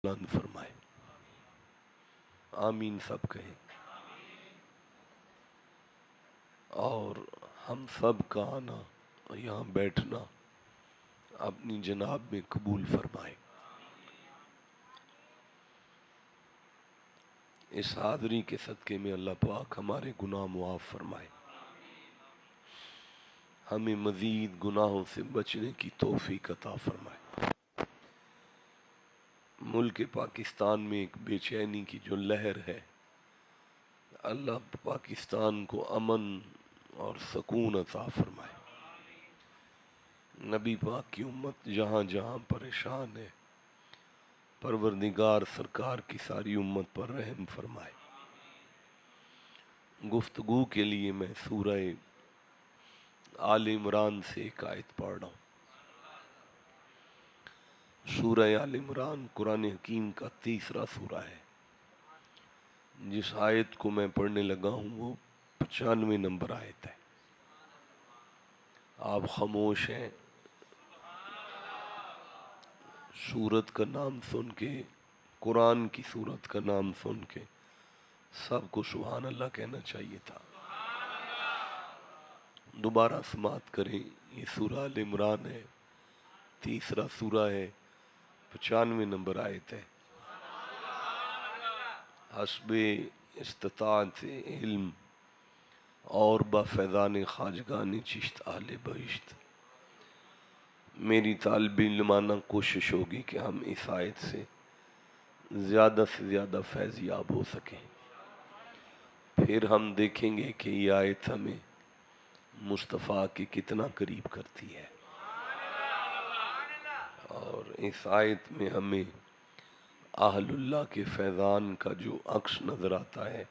بلند فرمائے، آمین سب کہیں، اور ہم سب کا آنا یہاں بیٹھنا اپنی جناب میں قبول فرمائے۔ اس حاضری کے صدقے میں اللہ پاک ہمارے گناہ معاف فرمائے، ہمیں مزید گناہوں سے بچنے کی توفیق عطا فرمائے۔ ملک پاکستان میں ایک بے چینی کی جو لہر ہے، اللہ پاکستان کو امن اور سکون عطا فرمائے۔ نبی پاک کی امت جہاں جہاں پریشان ہے، پروردگار سرکار کی ساری امت پر رحم فرمائے۔ گفتگو کے لیے میں سورہ آل عمران سے ایک آیت پڑھ رہا ہوں۔ سورہ آل عمران قرآن حکیم کا تیسرا سورہ ہے۔ جس آیت کو میں پڑھنے لگا ہوں وہ 95 نمبر آیت ہے۔ آپ خاموش ہیں، سورت کا نام سن کے، قرآن کی سورت کا نام سن کے سب کو سبحان اللہ کہنا چاہیے تھا۔ دوبارہ سماعت کریں، یہ سورہ آل عمران ہے، تیسرا سورہ ہے، 95 نمبر آیت ہے۔ حسب استطاعت علم اور با فیضان خواجگان چشت اہل بہشت، میری طالب علمانہ کوشش ہوگی کہ ہم اس آیت سے زیادہ فیض یاب ہو سکیں۔ پھر ہم دیکھیں گے کہ یہ آیت ہمیں مصطفیٰ کے کتنا قریب کرتی ہے، اور اس آیت میں ہمیں اہل اللہ کے فیضان کا جو عکس نظر آتا ہے،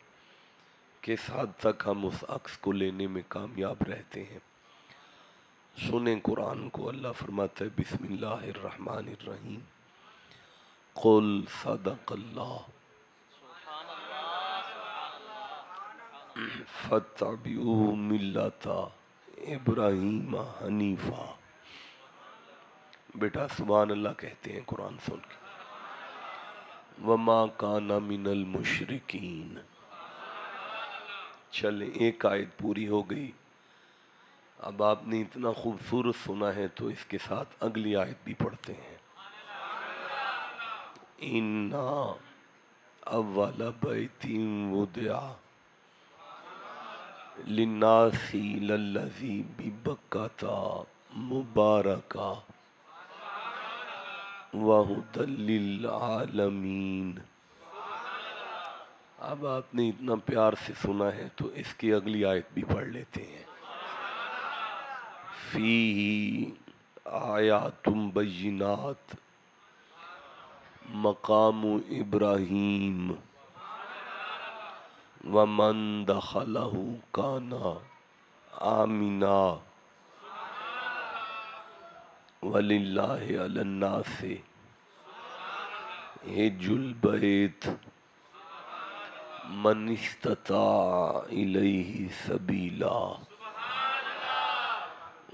کس حد تک ہم اس عکس کو لینے میں کامیاب رہتے ہیں۔ سنیں قرآن کو، اللہ فرماتا ہے بسم اللہ الرحمن الرحیم، قل صدق اللہ فاتبعوا ملت ابراہیم حنیفا۔ بیٹا سبحان اللہ کہتے ہیں قرآن سن کے۔ وما کان من المشرکین۔ چلیں ایک آیت پوری ہو گئی، اب آپ نے اتنا خوبصورت سنا ہے تو اس کے ساتھ اگلی آیت بھی پڑھتے ہیں۔ اِنَّا اول بیت وضع للناس للذی ببکۃ مبارکا وہدی للعالمین۔ اب آپ نے اتنا پیار سے سنا ہے تو اس کی اگلی آیت بھی پڑھ لیتے ہیں۔ فیہ آیات بینات مقام ابراہیم ومن دخلہ کان آمنا وللہ علی الناس حج البیت من استطاع الیہ سبیلا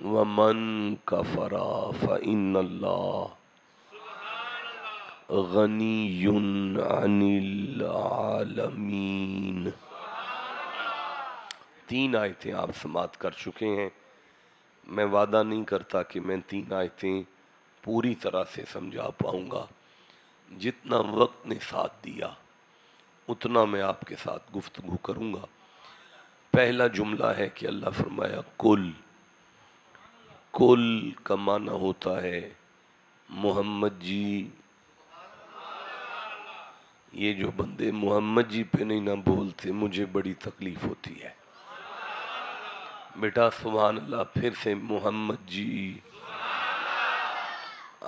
ومن کفر فإن اللہ غنی عن العالمین۔ 3 آیتیں آپ سماعت کر چکے ہیں۔ میں وعدہ نہیں کرتا کہ میں 3 آیتیں پوری طرح سے سمجھا پاؤں گا، جتنا وقت نے ساتھ دیا اتنا میں آپ کے ساتھ گفتگو کروں گا۔ پہلا جملہ ہے کہ اللہ فرمایا کل۔ کل کا معنی ہوتا ہے محمد جی، یہ جو بندے محمد جی پہ نہیں نہ بولتے مجھے بڑی تکلیف ہوتی ہے۔ بیٹا سبحان اللہ پھر سے محمد جی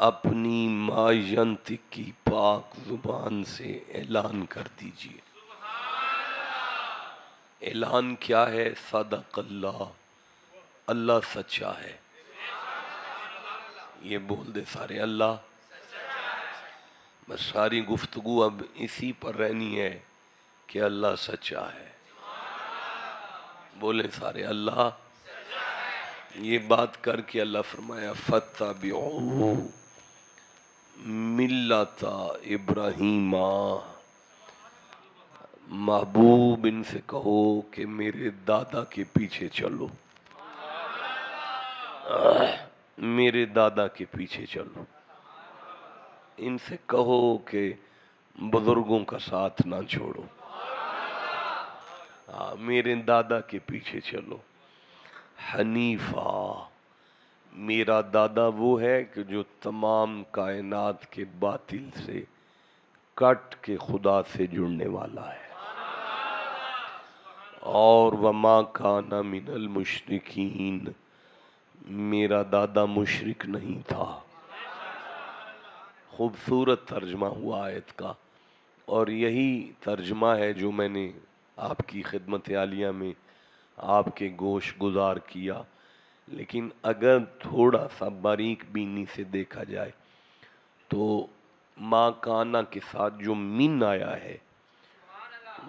اپنی ما ینطق کی پاک زبان سے اعلان کر دیجئے۔ اعلان کیا ہے؟ صدق اللہ، اللہ سچا ہے۔ یہ بول دے سارے، اللہ بس ساری گفتگو اب اسی پر رہنی ہے کہ اللہ سچا ہے۔ بولیں سارے اللہ، یہ بات کر کے اللہ فرمایا فاتبعوا ملت ابراہیم، محبوب ان سے کہو کہ میرے دادا کے پیچھے چلو، میرے دادا کے پیچھے چلو، ان سے کہو کہ بزرگوں کا ساتھ نہ چھوڑو، میرے دادا کے پیچھے چلو۔ حنیفہ، میرا دادا وہ ہے کہ جو تمام کائنات کے باطل سے کٹ کے خدا سے جڑنے والا ہے، اور وما کان من المشرکین، میرا دادا مشرک نہیں تھا۔ خوبصورت ترجمہ ہوا آیت کا، اور یہی ترجمہ ہے جو میں نے آپ کی خدمت عالیہ میں آپ کے گوش گزار کیا۔ لیکن اگر تھوڑا سا باریک بینی سے دیکھا جائے تو ما کانا کے ساتھ جو من آیا ہے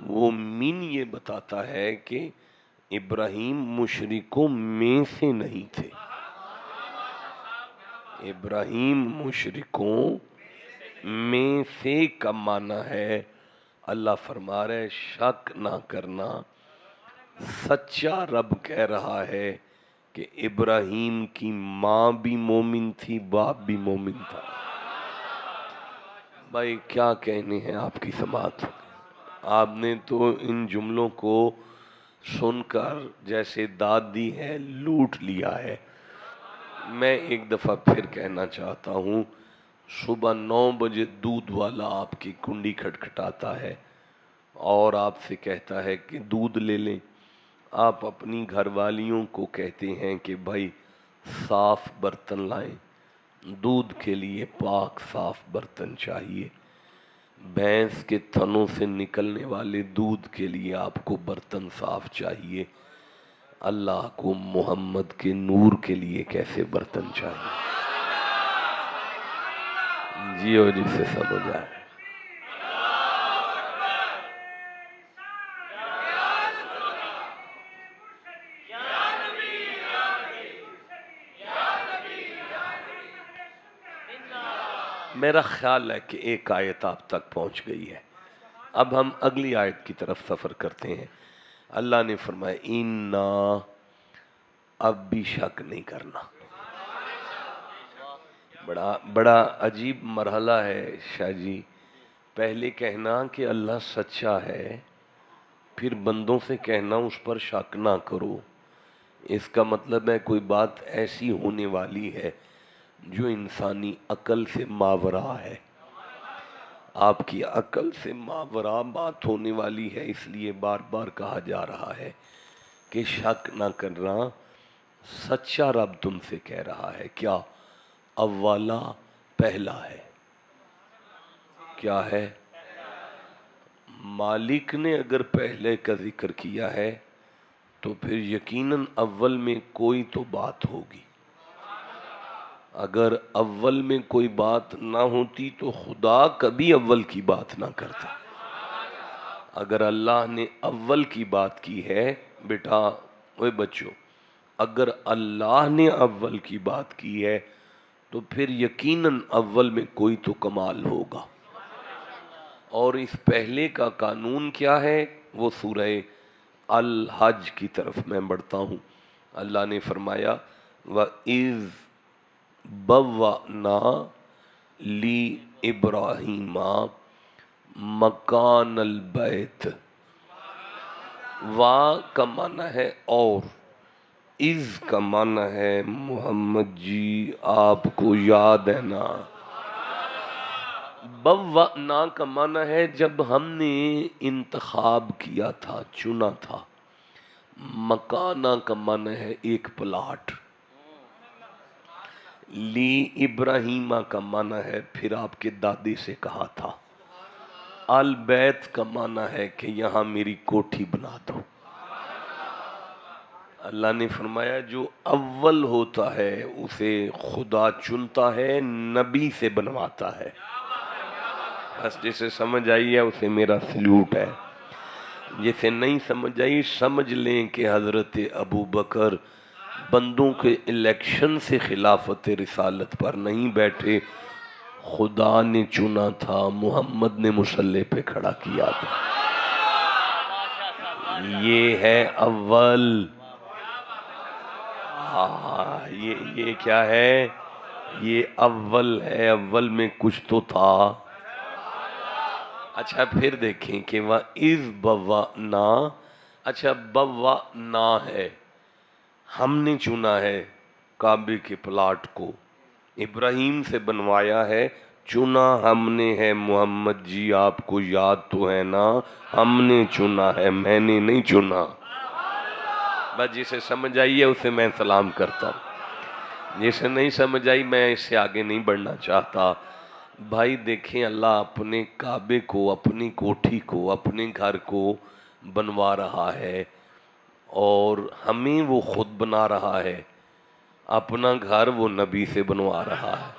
وہ من یہ بتاتا ہے کہ ابراہیم مشرکوں میں سے نہیں تھے، ابراہیم مشرکوں میں سے کا معنی ہے، اللہ فرما رہے شک نہ کرنا، سچا رب کہہ رہا ہے کہ ابراہیم کی ماں بھی مومن تھی، باپ بھی مومن تھا۔ بھائی کیا کہنے ہیں آپ کی سماعت، آپ نے تو ان جملوں کو سن کر جیسے داد دی ہے لوٹ لیا ہے۔ میں ایک دفعہ پھر کہنا چاہتا ہوں، صبح 9 بجے دودھ والا آپ کی کنڈی کھٹکھٹاتا ہے اور آپ سے کہتا ہے کہ دودھ لے لیں، آپ اپنی گھر والیوں کو کہتے ہیں کہ بھائی صاف برتن لائیں، دودھ کے لیے پاک صاف برتن چاہیے، بھینس کے تھنوں سے نکلنے والے دودھ کے لیے آپ کو برتن صاف چاہیے، اللہ کو محمد کے نور کے لیے کیسے برتن چاہیے؟ جیو جسے سمجھ آئے۔ میرا خیال ہے کہ ایک آیت آپ تک پہنچ گئی ہے، اب ہم اگلی آیت کی طرف سفر کرتے ہیں۔ اللہ نے فرمایا اِنَّا، اب بھی شک نہیں کرنا۔ بڑا عجیب مرحلہ ہے شاہ جی، پہلے کہنا کہ اللہ سچا ہے، پھر بندوں سے کہنا اس پر شک نہ کرو۔ اس کا مطلب ہے کوئی بات ایسی ہونے والی ہے جو انسانی عقل سے ماورا ہے، آپ کی عقل سے ماورا بات ہونے والی ہے، اس لیے بار بار کہا جا رہا ہے کہ شک نہ کرنا۔ سچا رب تم سے کہہ رہا ہے کیا؟ اولا، پہلا ہے۔ کیا ہے؟ مالک نے اگر پہلے کا ذکر کیا ہے تو پھر یقیناً اول میں کوئی تو بات ہوگی۔ اگر اول میں کوئی بات نہ ہوتی تو خدا کبھی اول کی بات نہ کرتا۔ اگر اللہ نے اول کی بات کی ہے، بیٹا اوے بچوں، اگر اللہ نے اول کی بات کی ہے تو پھر یقیناً اول میں کوئی تو کمال ہوگا۔ اور اس پہلے کا قانون کیا ہے؟ وہ سورہ الحج کی طرف میں بڑھتا ہوں۔ اللہ نے فرمایا وَإِذْ بَوَّأْنَا لِإِبْرَاهِيمَ مَكَانَ الْبَيْتِ، وا کا معنی ہے اور، از کا معنی ہے محمد جی آپ کو یاد ہے نا، بوّأنا کا معنی ہے جب ہم نے انتخاب کیا تھا، چنا تھا، مکانہ کا معنی ہے ایک پلاٹ، لی ابراہیمہ کا معنی ہے پھر آپ کے دادے سے کہا تھا، البیت کا معنی ہے کہ یہاں میری کوٹھی بنا دو۔ اللہ نے فرمایا جو اول ہوتا ہے اسے خدا چنتا ہے، نبی سے بنواتا ہے۔ بس جسے سمجھ آئی ہے اسے میرا سلیوٹ ہے، جسے نہیں سمجھ آئی سمجھ لیں کہ حضرت ابو بکر بندوں کے الیکشن سے خلافت رسالت پر نہیں بیٹھے، خدا نے چنا تھا، محمد نے مصلی پہ کھڑا کیا تھا۔ یہ ہے اول۔ یہ کیا ہے؟ یہ اول ہے، اول میں کچھ تو تھا۔ اچھا پھر دیکھیں کہ وَإِذْ بَوَّأْنَا، اچھا بَوَّأْنَا ہے، ہم نے چنا ہے کعبے کے پلاٹ کو، ابراہیم سے بنوایا ہے، چنا ہم نے ہے۔ محمد جی آپ کو یاد تو ہے نا، ہم نے چنا ہے، میں نے نہیں چنا۔ بس جسے سمجھ آئی ہے اسے میں سلام کرتا ہوں، جسے نہیں سمجھ آئی میں اس سے آگے نہیں بڑھنا چاہتا۔ بھائی دیکھیں، اللہ اپنے کعبے کو، اپنی کوٹھی کو، اپنے گھر کو بنوا رہا ہے، اور ہمیں وہ خود بنا رہا ہے۔ اپنا گھر وہ نبی سے بنوا رہا ہے۔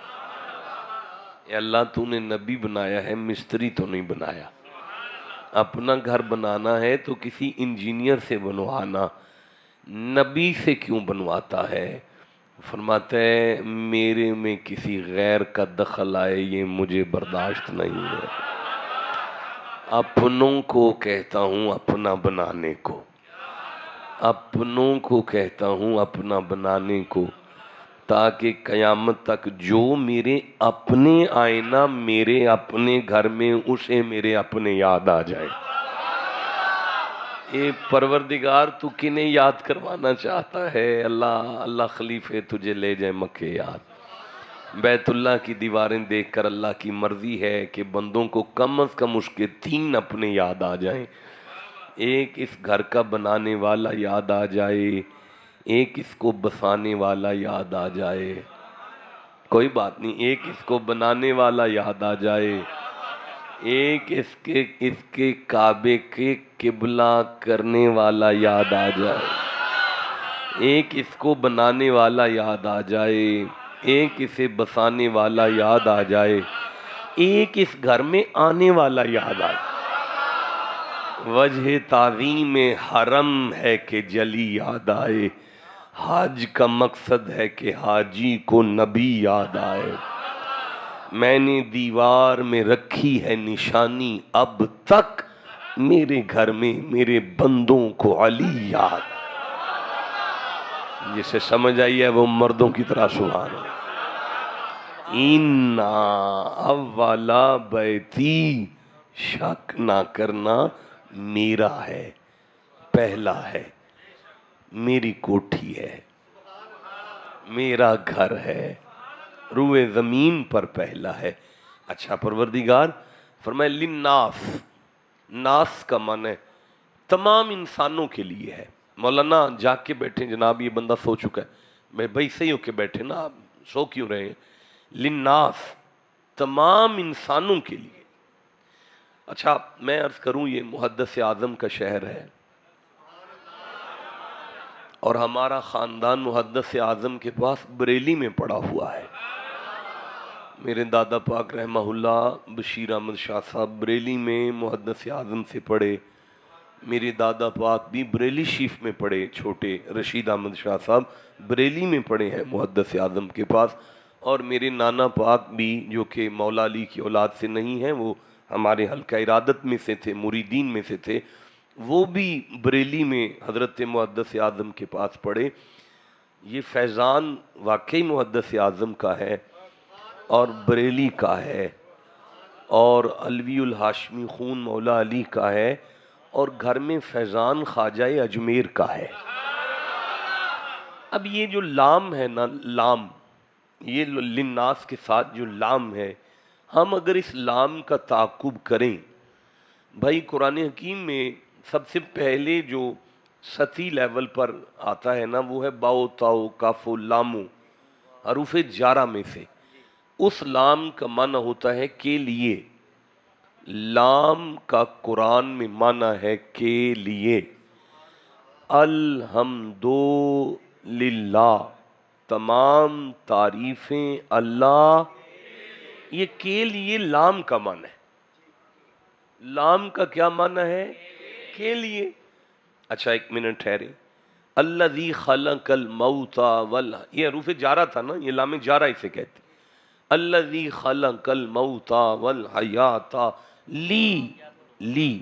اے اللہ تو نے نبی بنایا ہے، مستری تو نہیں بنایا۔ اپنا گھر بنانا ہے تو کسی انجینئر سے بنوانا، نبی سے کیوں بنواتا ہے؟ فرماتا ہے میرے میں کسی غیر کا دخل آئے یہ مجھے برداشت نہیں ہے۔ اپنوں کو کہتا ہوں اپنا بنانے کو، اپنوں کو کہتا ہوں اپنا بنانے کو، تاکہ قیامت تک جو میرے اپنے آئے نا میرے اپنے گھر میں، اسے میرے اپنے یاد آ جائے۔ اے پروردگار تو کنہیں یاد کروانا چاہتا ہے؟ اللہ خلیفے تجھے لے جائے مکے یاد۔ بیت اللہ کی دیواریں دیکھ کر اللہ کی مرضی ہے کہ بندوں کو کم از کم اس کے 3 اپنے یاد آ جائیں۔ ایک اس گھر کا بنانے والا یاد آ جائے، ایک اس کو بسانے والا یاد آ جائے، کوئی بات نہیں، ایک اس کو بنانے والا یاد آ جائے، ایک اس کے کعبے کے قبلہ کرنے والا یاد آ جائے، ایک اس کو بنانے والا یاد آ جائے، ایک اسے بسانے والا یاد آ جائے، ایک اس گھر میں آنے والا یاد آ جائے۔ وجہ تعظیم حرم ہے کہ جلی یاد آئے، حج کا مقصد ہے کہ حاجی کو نبی یاد آئے۔ میں نے دیوار میں رکھی ہے نشانی، اب تک میرے گھر میں میرے بندوں کو علی یاد آئے۔ جسے سمجھ آئی ہے وہ مردوں کی طرح سبحان اللہ۔ اِنَّا اولا بیتی، شک نہ کرنا میرا ہے، پہلا ہے، میری کوٹھی ہے، میرا گھر ہے، روئے زمین پر پہلا ہے۔ اچھا پروردگار فرمائے للناس، ناس کا معنی ہے تمام انسانوں کے لیے ہے۔ مولانا جاگ کے بیٹھے جناب، یہ بندہ سو چکا ہے، بھائی صحیح ہو کے بیٹھے نا، آپ سو کیوں رہے ہیں؟ للناس، تمام انسانوں کے لیے۔ اچھا میں عرض کروں یہ محدث اعظم کا شہر ہے، اور ہمارا خاندان محدث اعظم کے پاس بریلی میں پڑا ہوا ہے۔ میرے دادا پاک رحمہ اللہ بشیر احمد شاہ صاحب بریلی میں محدث اعظم سے پڑھے، میرے دادا پاک بھی بریلی شریف میں پڑھے، چھوٹے رشید احمد شاہ صاحب بریلی میں پڑھے ہیں محدث اعظم کے پاس، اور میرے نانا پاک بھی جو کہ مولا علی کی اولاد سے نہیں ہیں، وہ ہمارے حلقہ ارادت میں سے تھے، مریدین میں سے تھے، وہ بھی بریلی میں حضرت محدث اعظم کے پاس پڑھے۔ یہ فیضان واقعی محدث اعظم کا ہے اور بریلی کا ہے، اور علوی الہاشمی خون مولا علی کا ہے، اور گھر میں فیضان خواجہ اجمیر کا ہے۔ اب یہ جو لام ہے نا، لام، یہ للناس کے ساتھ جو لام ہے، ہم اگر اس لام کا تعاقب کریں، بھائی قرآن حکیم میں سب سے پہلے جو سطحی لیول پر آتا ہے نا، وہ ہے باؤ تاؤ کاف و لامو، حروف جارہ میں سے۔ اس لام کا معنی ہوتا ہے کے لیے، لام کا قرآن میں معنی ہے کے لیے۔ الحمد للہ، تمام تعریفیں اللہ، یہ کے لیے لام کا معنی ہے۔ لام کا کیا معنی ہے؟ کے لیے۔ اچھا ایک منٹ ٹھہرے، الذی خلق الموت یہ حروف جارہ تھا نا، یہ لام جارہ اسے کہتے، الذی خلق الموت والحیات لی،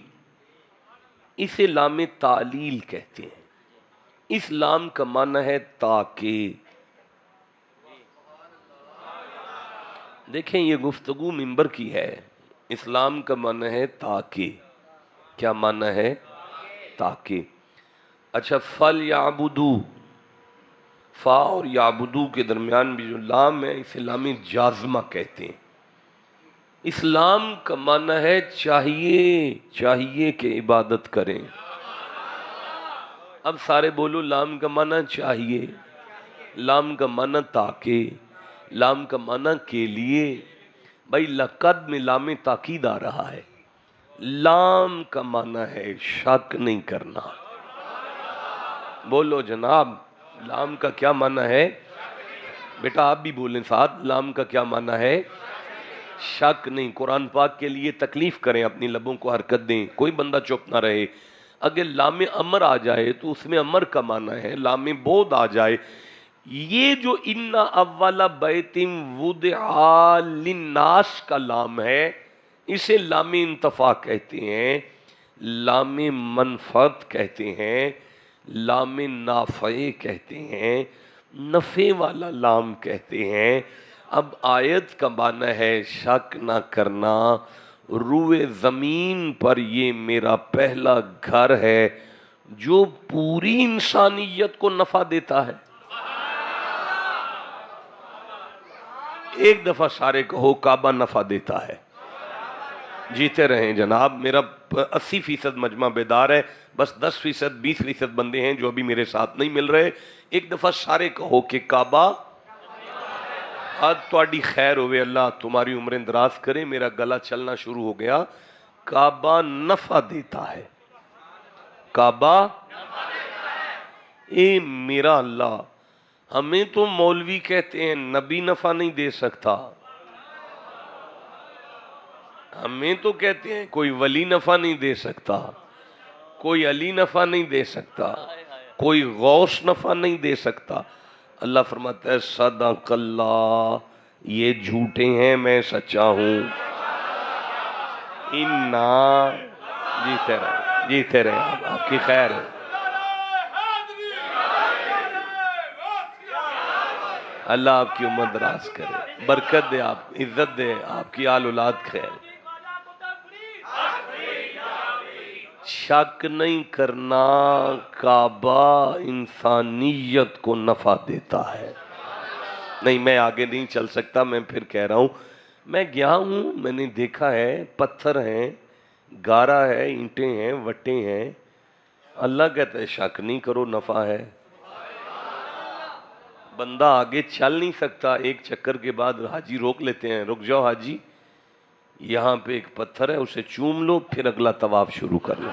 اسے لام تعلیل کہتے ہیں۔ اس لام کا معنی ہے تاکہ۔ دیکھیں یہ گفتگو منبر کی ہے۔ اسلام کا معنی ہے تاکہ۔ کیا معنی ہے؟ تاکہ۔ اچھا، فَلْيَعْبُدُوا، فا اور یعبدو کے درمیان بھی جو لام ہے اسے لام جازمہ کہتے ہیں۔ اسلام کا معنی ہے چاہیے کہ عبادت کریں۔ اب سارے بولو، لام کا معنی چاہیے، لام کا معنی تاکہ، لام کا معنی کے لیے۔ بھائی لقد میں لام تاکید آ رہا ہے۔ لام کا معنی ہے شک نہیں کرنا۔ بولو جناب، لام کا کیا معنی ہے؟ بیٹا آپ بھی بولیں ساتھ، لام کا کیا معنی ہے؟ شک نہیں۔ قرآن پاک کے لیے تکلیف کریں، اپنی لبوں کو حرکت دیں، کوئی بندہ چپ نہ رہے۔ اگر لام امر آ جائے تو اس میں امر کا معنی ہے، لام بود آ جائے۔ یہ جو ان اول بیت وضع للناس کا لام ہے اسے لام انتفاع کہتے ہیں، لام منفعت کہتے ہیں، لام نافع کہتے ہیں، نفع والا لام کہتے ہیں۔ اب آیت کا معنی ہے شک نہ کرنا، روئے زمین پر یہ میرا پہلا گھر ہے جو پوری انسانیت کو نفع دیتا ہے۔ ایک دفعہ سارے کہو، کعبہ نفع دیتا ہے۔ جیتے رہیں جناب، میرا 80% مجمع بیدار ہے، بس 10% 20% بندے ہیں جو ابھی میرے ساتھ نہیں مل رہے۔ ایک دفعہ سارے کہو کہ کعبہ، آج تواڈی خیر ہوئے، اللہ تمہاری عمریں دراز کرے، میرا گلا چلنا شروع ہو گیا۔ کعبہ نفع دیتا ہے، کعبہ اے میرا اللہ۔ ہمیں تو مولوی کہتے ہیں نبی نفع نہیں دے سکتا، ہمیں تو کہتے ہیں کوئی ولی نفع نہیں دے سکتا، کوئی علی نفع نہیں دے سکتا، کوئی غوث نفع نہیں دے سکتا۔ اللہ فرماتا ہے صدق اللہ، یہ جھوٹے ہیں، میں سچا ہوں۔ انا، جیتے رہے آپ کی خیر ہے۔ اللہ آپ کی عمر دراز کرے، برکت دے، آپ عزت دے، آپ کی آل اولاد خیر۔ شک نہیں کرنا، کعبہ انسانیت کو نفع دیتا ہے۔ نہیں میں آگے نہیں چل سکتا، میں پھر کہہ رہا ہوں، میں گیا ہوں، میں نے دیکھا ہے پتھر ہیں، گارا ہے، اینٹیں ہیں، وٹے ہیں۔ اللہ کہتا ہے شک نہیں کرو، نفع ہے۔ بندہ آگے چل نہیں سکتا، ایک چکر کے بعد حاجی روک لیتے ہیں، رک جاؤ حاجی، یہاں پہ ایک پتھر ہے، اسے چوم لو، پھر اگلا طواف شروع کر لو۔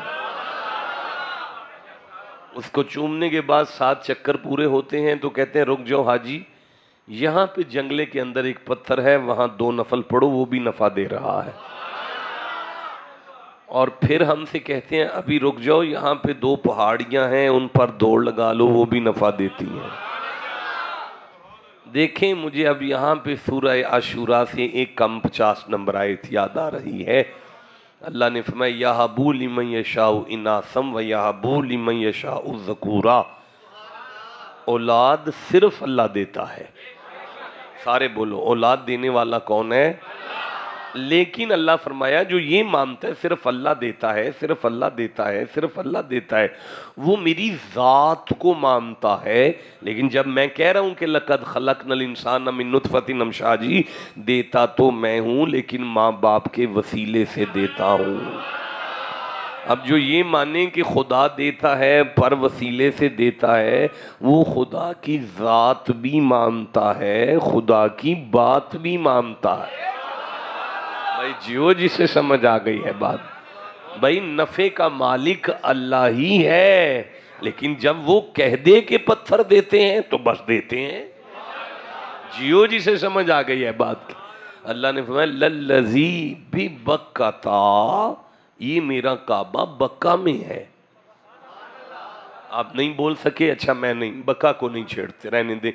اس کو چومنے کے بعد 7 چکر پورے ہوتے ہیں تو کہتے ہیں رک جاؤ حاجی، یہاں پہ جنگلے کے اندر ایک پتھر ہے، وہاں 2 نفل پڑھو، وہ بھی نفع دے رہا ہے۔ اور پھر ہم سے کہتے ہیں ابھی رک جاؤ، یہاں پہ 2 پہاڑیاں ہیں، ان پر دوڑ لگا لو، وہ بھی نفع دیتی ہیں۔ دیکھیں مجھے اب یہاں پہ سورہ عاشوراء سے ایک کم 50 نمبر آیت یاد آ رہی ہے۔ اللہ نے فرمایا یَهَبُ لِمَن یَشَاءُ اِنَاثًا وَیَهَبُ لِمَن یَشَاءُ ذَکُورًا۔ اولاد صرف اللہ دیتا ہے۔ سارے بولو اولاد دینے والا کون ہے؟ لیکن اللہ فرمایا جو یہ مانتا ہے صرف اللہ دیتا ہے، صرف اللہ دیتا ہے، صرف اللہ دیتا ہے، وہ میری ذات کو مانتا ہے۔ لیکن جب میں کہہ رہا ہوں کہ لَقَدْ خَلَقْنَا الْإِنسَانَ مِن نُطْفَةٍ أَمْشَاجٍ، دیتا تو میں ہوں لیکن ماں باپ کے وسیلے سے دیتا ہوں۔ اب جو یہ مانیں کہ خدا دیتا ہے پر وسیلے سے دیتا ہے، وہ خدا کی ذات بھی مانتا ہے، خدا کی بات بھی مانتا ہے۔ بھائی جیو جسے سمجھ آ گئی ہے بات، بھائی نفع کا مالک اللہ ہی ہے، لیکن جب وہ کہہ دے کہ پتھر دیتے ہیں تو بس دیتے ہیں۔ جیو جسے سمجھ آ گئی ہے بات کی۔ اللہ نے فرمایا لَلَّذِي بِبَکَّةَ، یہ میرا کعبہ بکہ میں ہے۔ آپ نہیں بول سکے، اچھا میں نہیں، بکہ کو نہیں چھیڑتے، رہنے دیں۔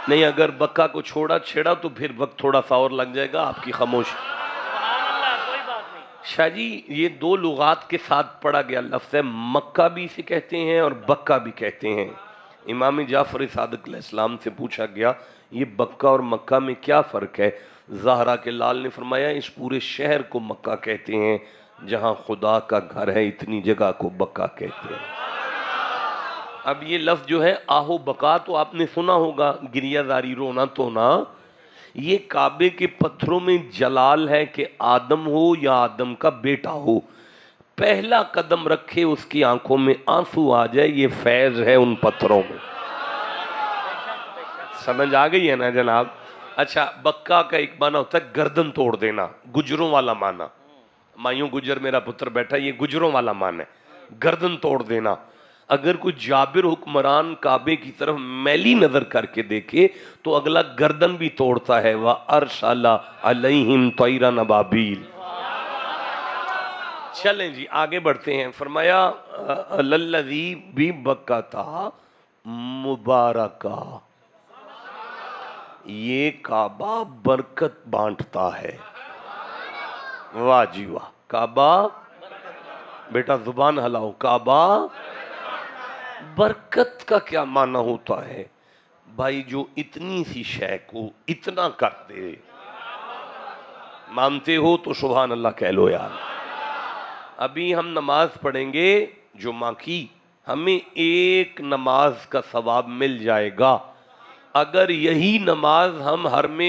نہیں اگر بکا کو چھوڑا چھیڑا تو پھر وقت تھوڑا سا اور لگ جائے گا، آپ کی خاموشی۔ شاہ جی یہ دو لغات کے ساتھ پڑھا گیا لفظ ہے، مکہ بھی اسے کہتے ہیں اور بکا بھی کہتے ہیں۔ امام جعفر صادق علیہ السلام سے پوچھا گیا یہ بکا اور مکہ میں کیا فرق ہے؟ زہرا کے لال نے فرمایا اس پورے شہر کو مکہ کہتے ہیں، جہاں خدا کا گھر ہے اتنی جگہ کو بکا کہتے ہیں۔ اب یہ لفظ جو ہے آہو بکا تو آپ نے سنا ہوگا، گریہ زاری رونا تونا، یہ کعبے کے پتھروں میں جلال ہے کہ آدم ہو یا آدم کا بیٹا ہو، پہلا قدم رکھے اس کی آنکھوں میں آنسو آ جائے، یہ فیض ہے ان پتھروں میں۔ سمجھ آ گئی ہے نا جناب؟ اچھا بکا کا ایک معنی ہوتا ہے گردن توڑ دینا، گجروں والا معنی، مایوں گجر میرا پتر بیٹھا، یہ گجروں والا معنی ہے، گردن توڑ دینا۔ اگر کوئی جابر حکمران کعبے کی طرف میلی نظر کر کے دیکھے تو اگلا گردن بھی توڑتا ہے، وَأَرْسَلَ عَلَيْهِمْ طَيْرًا أَبَابِيلَ۔ چلیں جی آگے بڑھتے ہیں، فرمایا لَلَّذِي بِبَكَّةَ مُبَارَكًا، یہ کعبہ برکت بانٹتا ہے۔ واہ جی واہ، کعبہ، بیٹا زبان ہلاؤ، کعبہ برکت کا کیا معنی ہوتا ہے؟ بھائی جو اتنی سی شے کو اتنا کر دے، مانتے ہو تو سبحان اللہ کہہ لو یار۔ ابھی ہم نماز پڑھیں گے جمعہ کی، ہمیں ایک نماز کا ثواب مل جائے گا۔ اگر یہی نماز ہم حرم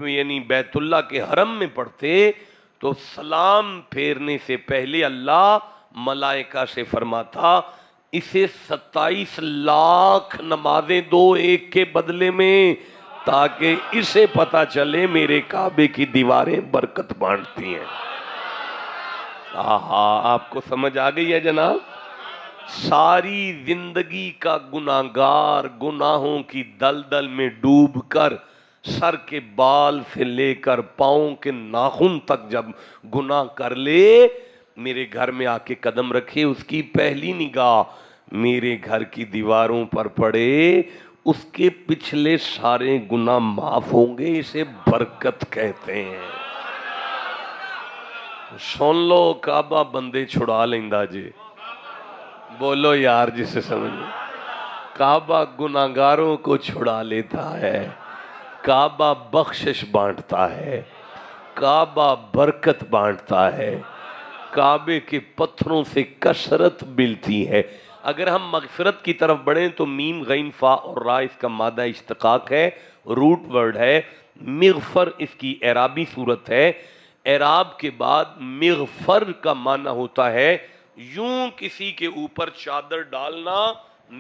یعنی بیت اللہ کے حرم میں پڑھتے تو سلام پھیرنے سے پہلے اللہ ملائکہ سے فرماتا اسے 27 لاکھ نمازیں دو ایک کے بدلے میں، تاکہ اسے پتا چلے میرے کعبے کی دیواریں برکت بانٹتی ہیں۔ آہا، آپ کو سمجھ آ گئی ہے جناب؟ ساری زندگی کا گناہگار گناہوں کی دلدل میں ڈوب کر سر کے بال سے لے کر پاؤں کے ناخن تک جب گناہ کر لے، میرے گھر میں آ کے قدم رکھے، اس کی پہلی نگاہ میرے گھر کی دیواروں پر پڑے، اس کے پچھلے سارے گناہ معاف ہوں گے، اسے برکت کہتے ہیں۔ سن لو کعبہ بندے چھڑا لیندہ جی، بولو یار جسے سمجھو، کعبہ گناہگاروں کو چھڑا لیتا ہے، کعبہ بخشش بانٹتا ہے، کعبہ برکت بانٹتا ہے، کعبے کے پتھروں سے کثرت ملتی ہے۔ اگر ہم مغفرت کی طرف بڑھیں تو میم غین فا اور را اس کا مادہ اشتقاق ہے، روٹ ورڈ ہے، مغفر اس کی اعرابی صورت ہے۔ اعراب کے بعد مغفر کا معنی ہوتا ہے یوں کسی کے اوپر چادر ڈالنا،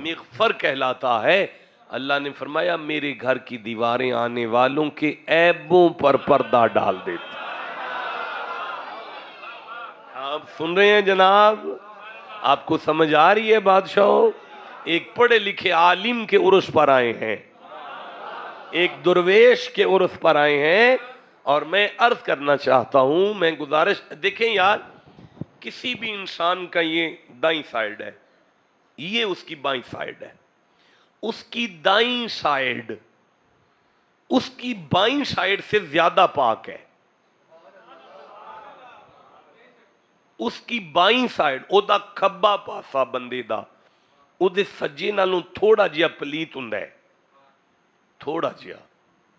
مغفر کہلاتا ہے۔ اللہ نے فرمایا میرے گھر کی دیواریں آنے والوں کے عیبوں پر پردہ ڈال دیتی۔ آپ سن رہے ہیں جناب؟ آپ کو سمجھ آ رہی ہے بادشاہوں؟ ایک پڑھے لکھے عالم کے عرس پر آئے ہیں، ایک درویش کے عرس پر آئے ہیں، اور میں عرض کرنا چاہتا ہوں، میں گزارش، دیکھیں یار کسی بھی انسان کا یہ دائیں سائیڈ ہے، یہ اس کی بائیں سائیڈ ہے، اس کی دائیں سائیڈ اس کی بائیں سائیڈ سے زیادہ پاک ہے، اس کی بائیں سائیڈ او دا کھبا پاسا بندے دا او دے سجے نالوں تھوڑا جیا پلیت ہوندا ہے، تھوڑا جیا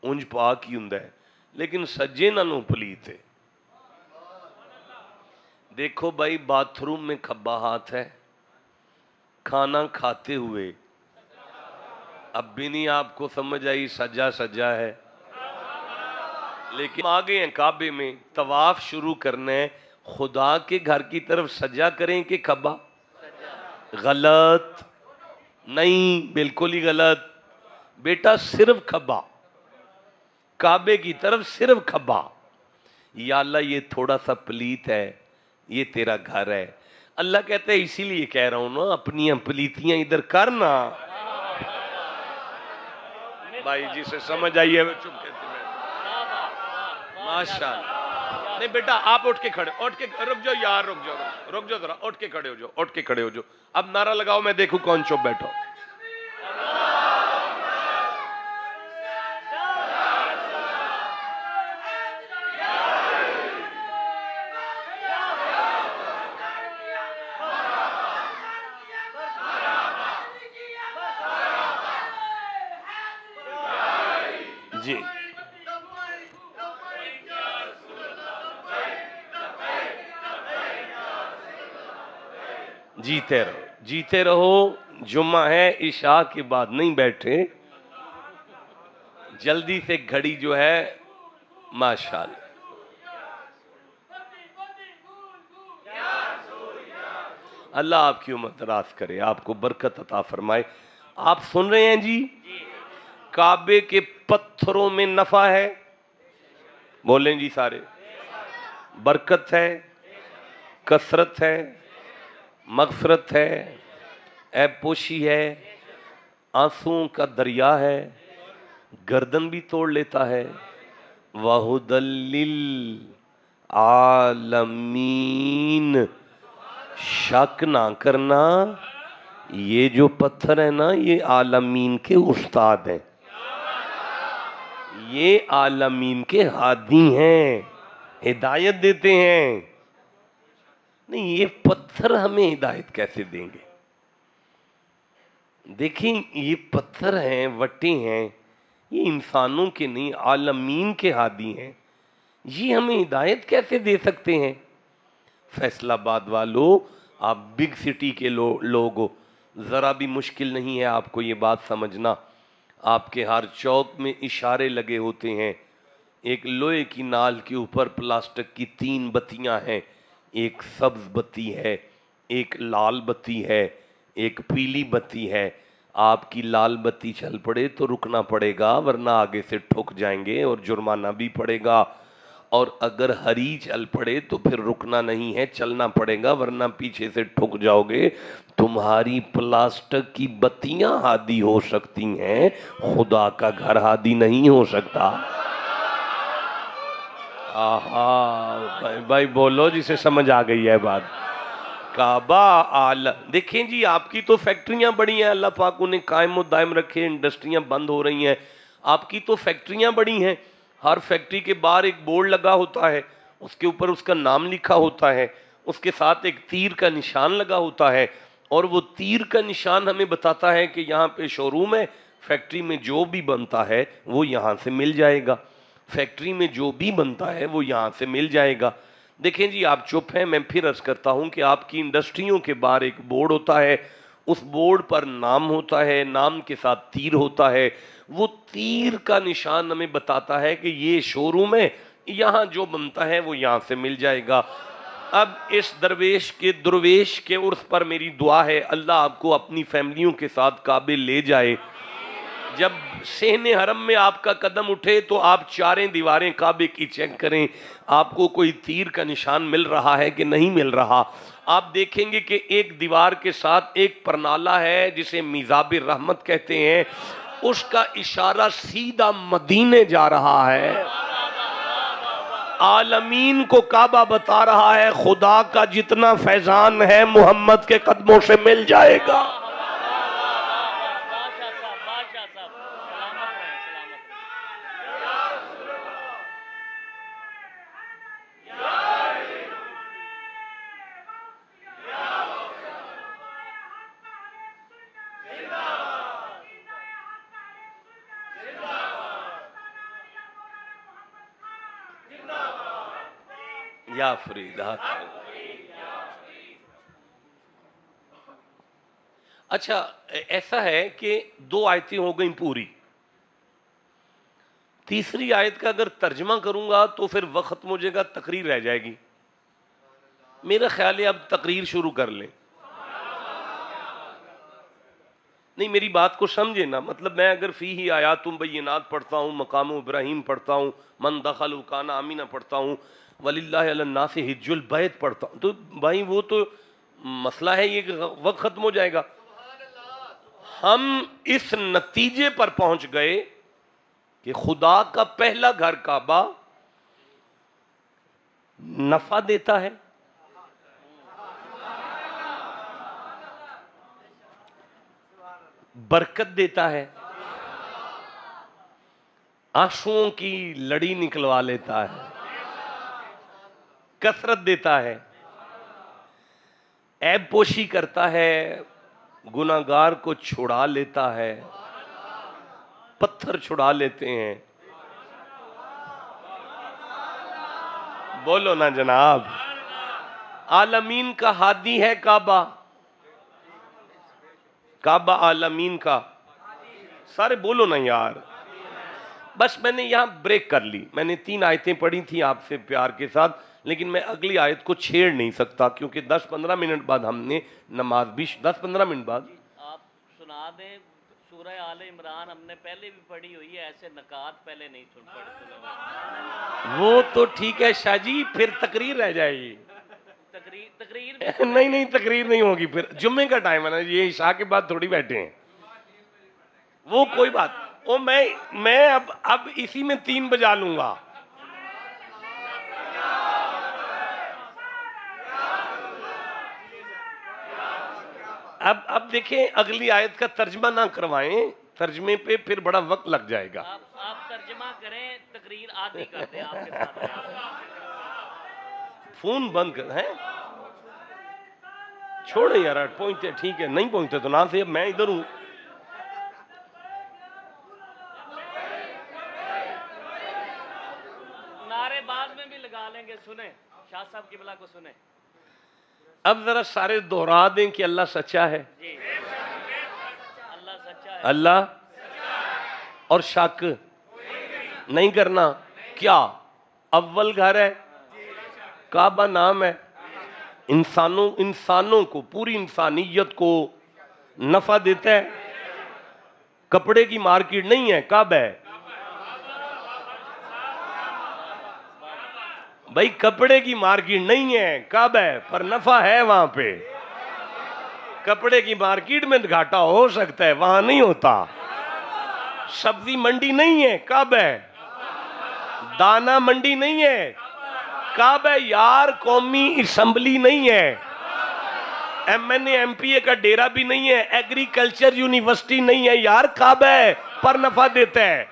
اونج پاک ہی ہوندا ہے، لیکن سجے نالوں پلیت ہے۔ دیکھو بھائی باتھ روم میں کھبا ہاتھ ہے، کھانا کھاتے ہوئے اب بھی نہیں آپ کو سمجھ آئی سجا سجا ہے، لیکن آگے ہیں کعبے میں طواف شروع کرنا ہے، خدا کے گھر کی طرف سجا کریں کہ کھبا؟ غلط نہیں، بالکل ہی غلط بیٹا، صرف کھبا، کعبے کی طرف صرف کھبا۔ یا اللہ یہ تھوڑا سا پلیت ہے، یہ تیرا گھر ہے، اللہ کہتا ہے اسی لیے کہہ رہا ہوں نا اپنی پلیتیاں ادھر کرنا۔ بھائی جی سے سمجھ آئیے وہ چپ کہتے ہیں ماشاءاللہ۔ نہیں بیٹا آپ اٹھ کے کھڑے، اٹھ کے رک جاؤ یار، رک جاؤ ذرا، اٹھ کے کھڑے ہو جاؤ، اٹھ کے کھڑے ہو جاؤ، اب نعرہ لگاؤ میں دیکھوں کون چپ بیٹھو۔ جی جیتے رہو. جمعہ ہے، عشاء کے بعد نہیں بیٹھے، جلدی سے گھڑی جو ہے. ماشاءاللہ. اللہ آپ کی عمر دراز کرے، آپ کو برکت عطا فرمائے. آپ سن رہے ہیں جی؟ کعبے کے پتھروں میں نفع ہے، بولیں جی سارے. برکت ہے، کثرت ہے، مغفرت ہے، عیب پوشی ہے، آنسوؤں کا دریا ہے، گردن بھی توڑ لیتا ہے. وَهُدًى لِّلْعَالَمِينَ. شک نہ کرنا، یہ جو پتھر ہے نا، یہ عالمین کے استاد ہیں، یہ عالمین کے ہادی ہیں، ہدایت دیتے ہیں. نہیں، یہ پتھر ہمیں ہدایت کیسے دیں گے؟ دیکھیں، یہ پتھر ہیں، وٹے ہیں، یہ انسانوں کے نہیں، عالمین کے ہادی ہیں. یہ ہمیں ہدایت کیسے دے سکتے ہیں؟ فیصل آباد والو، آپ بگ سٹی کے لوگ ہو، ذرا بھی مشکل نہیں ہے آپ کو یہ بات سمجھنا. آپ کے ہر چوک میں اشارے لگے ہوتے ہیں. ایک لوہے کی نال کے اوپر پلاسٹک کی 3 بتیاں ہیں، ایک سبز بتی ہے، ایک لال بتی ہے، ایک پیلی بتی ہے. آپ کی لال بتی چل پڑے تو رکنا پڑے گا، ورنہ آگے سے ٹھک جائیں گے اور جرمانہ بھی پڑے گا. اور اگر ہری چل پڑے تو پھر رکنا نہیں ہے، چلنا پڑے گا، ورنہ پیچھے سے ٹھک جاؤ گے. تمہاری پلاسٹک کی بتیاں ہادی ہو سکتی ہیں، خدا کا گھر ہادی نہیں ہو سکتا. آہا بھائی بولو جسے سمجھ آ گئی ہے بات. کعبہ دیکھیں جی، آپ کی تو فیکٹریاں بڑی ہیں، اللہ پاک انہیں قائم و دائم رکھے، انڈسٹریاں بند ہو رہی ہیں. آپ کی تو فیکٹریاں بڑی ہیں، ہر فیکٹری کے باہر ایک بورڈ لگا ہوتا ہے، اس کے اوپر اس کا نام لکھا ہوتا ہے، اس کے ساتھ ایک تیر کا نشان لگا ہوتا ہے، اور وہ تیر کا نشان ہمیں بتاتا ہے کہ یہاں پہ شو روم ہے، فیکٹری میں جو بھی بنتا ہے وہ یہاں سے مل جائے گا، فیکٹری میں جو بھی بنتا ہے وہ یہاں سے مل جائے گا. دیکھیں جی، آپ چپ ہیں، میں پھر عرض کرتا ہوں کہ آپ کی انڈسٹریوں کے باہر ایک بورڈ ہوتا ہے، اس بورڈ پر نام ہوتا ہے، نام کے ساتھ تیر ہوتا ہے. وہ تیر کا نشان ہمیں بتاتا ہے کہ یہ شو روم ہے، یہاں جو بنتا ہے وہ یہاں سے مل جائے گا. اب اس درویش کے عرس پر میری دعا ہے، اللہ آپ کو اپنی فیملیوں کے ساتھ کعبے لے جائے. جب صحن حرم میں آپ کا قدم اٹھے تو آپ چاریں دیواریں کعبے کی چیک کریں، آپ کو کوئی تیر کا نشان مل رہا ہے کہ نہیں مل رہا. آپ دیکھیں گے کہ ایک دیوار کے ساتھ ایک پرنالہ ہے جسے میزاب رحمت کہتے ہیں، اس کا اشارہ سیدھا مدینے جا رہا ہے. عالمین کو کعبہ بتا رہا ہے خدا کا جتنا فیضان ہے محمد کے قدموں سے مل جائے گا. یا فرید. اچھا، ایسا ہے کہ 2 آیتیں ہو گئیں پوری. تیسری آیت کا اگر ترجمہ کروں گا تو پھر وقت ختم ہو جائے گا، تقریر رہ جائے گی. میرا خیال ہے اب تقریر شروع کر لیں. نہیں، میری بات کو سمجھے نا، مطلب میں اگر فیہ آیات بینات پڑھتا ہوں، مقام ابراہیم پڑھتا ہوں، من دخل کان آمینہ پڑھتا ہوں، وللہ علی الناس حج البیت پڑھتا ہوں، تو بھائی وہ تو مسئلہ ہے یہ کہ وقت ختم ہو جائے گا. ہم اس نتیجے پر پہنچ گئے کہ خدا کا پہلا گھر کعبہ نفع دیتا ہے، برکت دیتا ہے، آنسوؤں کی لڑی نکلوا لیتا ہے، کثرت دیتا ہے، عیب پوشی کرتا ہے، گناہگار کو چھڑا لیتا ہے، پتھر چھڑا لیتے ہیں. بولو نا جناب. عالمین کا ہادی ہے کعبہ. کعبہ عالمین کا. سارے بولو نا یار. بس میں نے یہاں بریک کر لی. میں نے 3 آیتیں پڑھی تھیں آپ سے پیار کے ساتھ, لیکن میں اگلی آیت کو چھیڑ نہیں سکتا کیونکہ 10-15 منٹ بعد ہم نے نماز بھی 10-15 منٹ بعد آپ سنا دیں. سورہ آل عمران ہم نے پہلے بھی پڑھی ہوئی ہے, ایسے نکات پہلے نہیں پڑھی. وہ تو ٹھیک ہے شاہ جی, پھر تقریر رہ جائے گی. تقریر نہیں تقریر نہیں ہوگی. پھر جمعے کا ٹائم ہے نا, یہ عشاء کے بعد تھوڑی بیٹھے ہیں. وہ کوئی بات, وہ میں اب اسی میں 3 بجا لوں گا. اب دیکھیں, اگلی آیت کا ترجمہ نہ کروائیں, ترجمے پہ پھر بڑا وقت لگ جائے گا. آپ ترجمہ کریں, تقریر آدھی کر دیں آپ کے ساتھ. فون بند کر ہیں, چھوڑیں یار. پہنچتے ٹھیک ہے, نہیں پہنچتے تو نہ سے. میں ادھر ہوں. نعرے بعد میں بھی لگا لیں گے. سنیں شاہ صاحب کی بلا کو سنیں. اب ذرا سارے دوہرا دیں کہ اللہ سچا ہے. جی اللہ سچا ہے. اللہ اور شک نہیں کرنا. کیا اول گھر ہے, کعبہ نام ہے, انسانوں کو, پوری انسانیت کو نفع دیتا ہے. کپڑے کی مارکیٹ نہیں ہے, کعبہ ہے بھائی. کپڑے کی مارکیٹ نہیں ہے, کعبہ ہے, پر نفع ہے وہاں پہ. کپڑے کی مارکیٹ میں گھاٹا ہو سکتا ہے, وہاں نہیں ہوتا. سبزی منڈی نہیں ہے, کعبہ ہے. دانا منڈی نہیں ہے, کعبہ یار. قومی اسمبلی نہیں ہے, MNA MPA کا ڈیرا بھی نہیں ہے, ایگریکلچر یونیورسٹی نہیں ہے یار, کعبہ ہے, پر نفع دیتا ہے.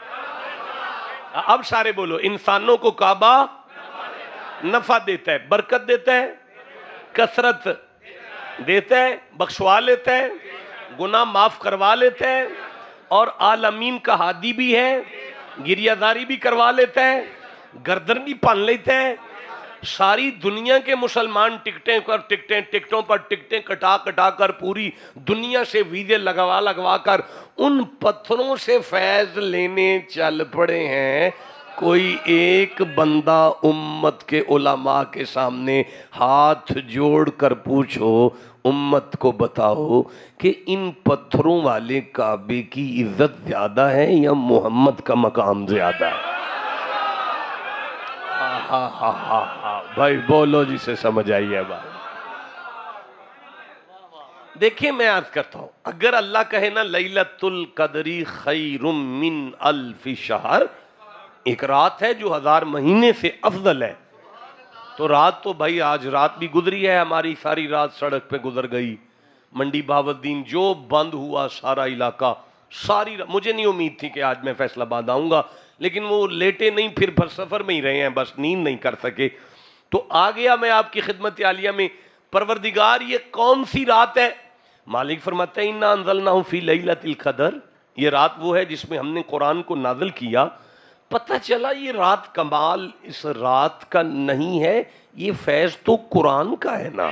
اب سارے بولو, انسانوں کو کعبہ نفع دیتا ہے, برکت دیتا ہے, کثرت دیتا ہے, بخشوا لیتا ہے, گناہ معاف کروا لیتا ہے, اور عالمین کا ہادی بھی ہے, گریہ داری بھی کروا لیتا ہے, گردن بھی پن لیتا ہے. ساری دنیا کے مسلمان ٹکٹوں پر ٹکٹیں کٹا کر پوری دنیا سے ویزے لگوا کر ان پتھروں سے فیض لینے چل پڑے ہیں. کوئی ایک بندہ امت کے علماء کے سامنے ہاتھ جوڑ کر پوچھو, امت کو بتاؤ کہ ان پتھروں والے کعبے کی عزت زیادہ ہے یا محمد کا مقام زیادہ ہے؟ بھائی بولو جسے سمجھ آئی ہے بات. دیکھیں میں عرض کرتا ہوں, اگر اللہ کہے نا لیلۃ القدر خیر من الف شہر, ایک رات ہے جو 1000 مہینے سے افضل ہے, تو رات تو بھائی آج رات بھی گزری ہے ہماری, ساری رات سڑک پہ گزر گئی. منڈی بہاؤالدین جو بند ہوا سارا علاقہ, مجھے نہیں امید تھی کہ آج میں فیصل آباد آؤں گا, لیکن وہ لیٹے نہیں, پھر سفر میں ہی رہے ہیں, بس نیند نہیں کر سکے. تو آ گیا میں آپ کی خدمت عالیہ میں. پروردگار یہ کون سی رات ہے؟ مالک فرماتا ہے انا انزلناہ فی لیلۃ القدر, یہ رات وہ ہے جس میں ہم نے قرآن کو نازل کیا. پتہ چلا یہ رات کمال اس رات کا نہیں ہے, یہ فیض تو قرآن کا ہے نا.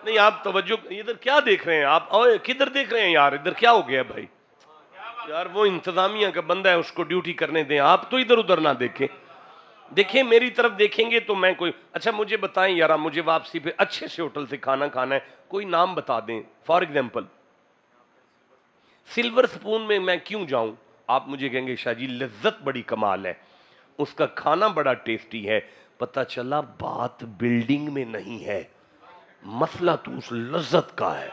نہیں آپ توجہ, ادھر کیا دیکھ رہے ہیں آپ, کدھر دیکھ رہے ہیں یار, ادھر کیا ہو گیا بھائی یار؟ وہ انتظامیہ کا بندہ ہے, اس کو ڈیوٹی کرنے دیں, آپ تو ادھر ادھر نہ دیکھیں. دیکھیں میری طرف دیکھیں گے تو میں کوئی, اچھا مجھے بتائیں یار, مجھے واپسی پہ اچھے سے ہوٹل سے کھانا کھانا ہے, کوئی نام بتا دیں. فار ایگزامپل سلور سپون میں میں کیوں جاؤں؟ آپ مجھے کہیں گے شاہ جی لذت بڑی کمال ہے, اس کا کھانا بڑا ٹیسٹی ہے. پتہ چلا بات بلڈنگ میں نہیں ہے, مسئلہ تو اس لذت کا ہے.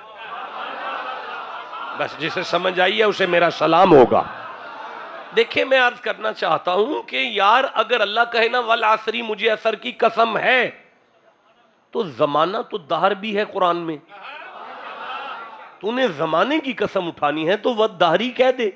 بس جسے سمجھ آئی ہے اسے میرا سلام ہوگا. دیکھیں میں عرض کرنا چاہتا ہوں کہ یار اگر اللہ کہے نا والعصری, مجھے عصر کی قسم ہے, تو زمانہ تو دہر بھی ہے قرآن میں. تو نے زمانے کی قسم اٹھانی ہے تو وہ دہری کہہ دے.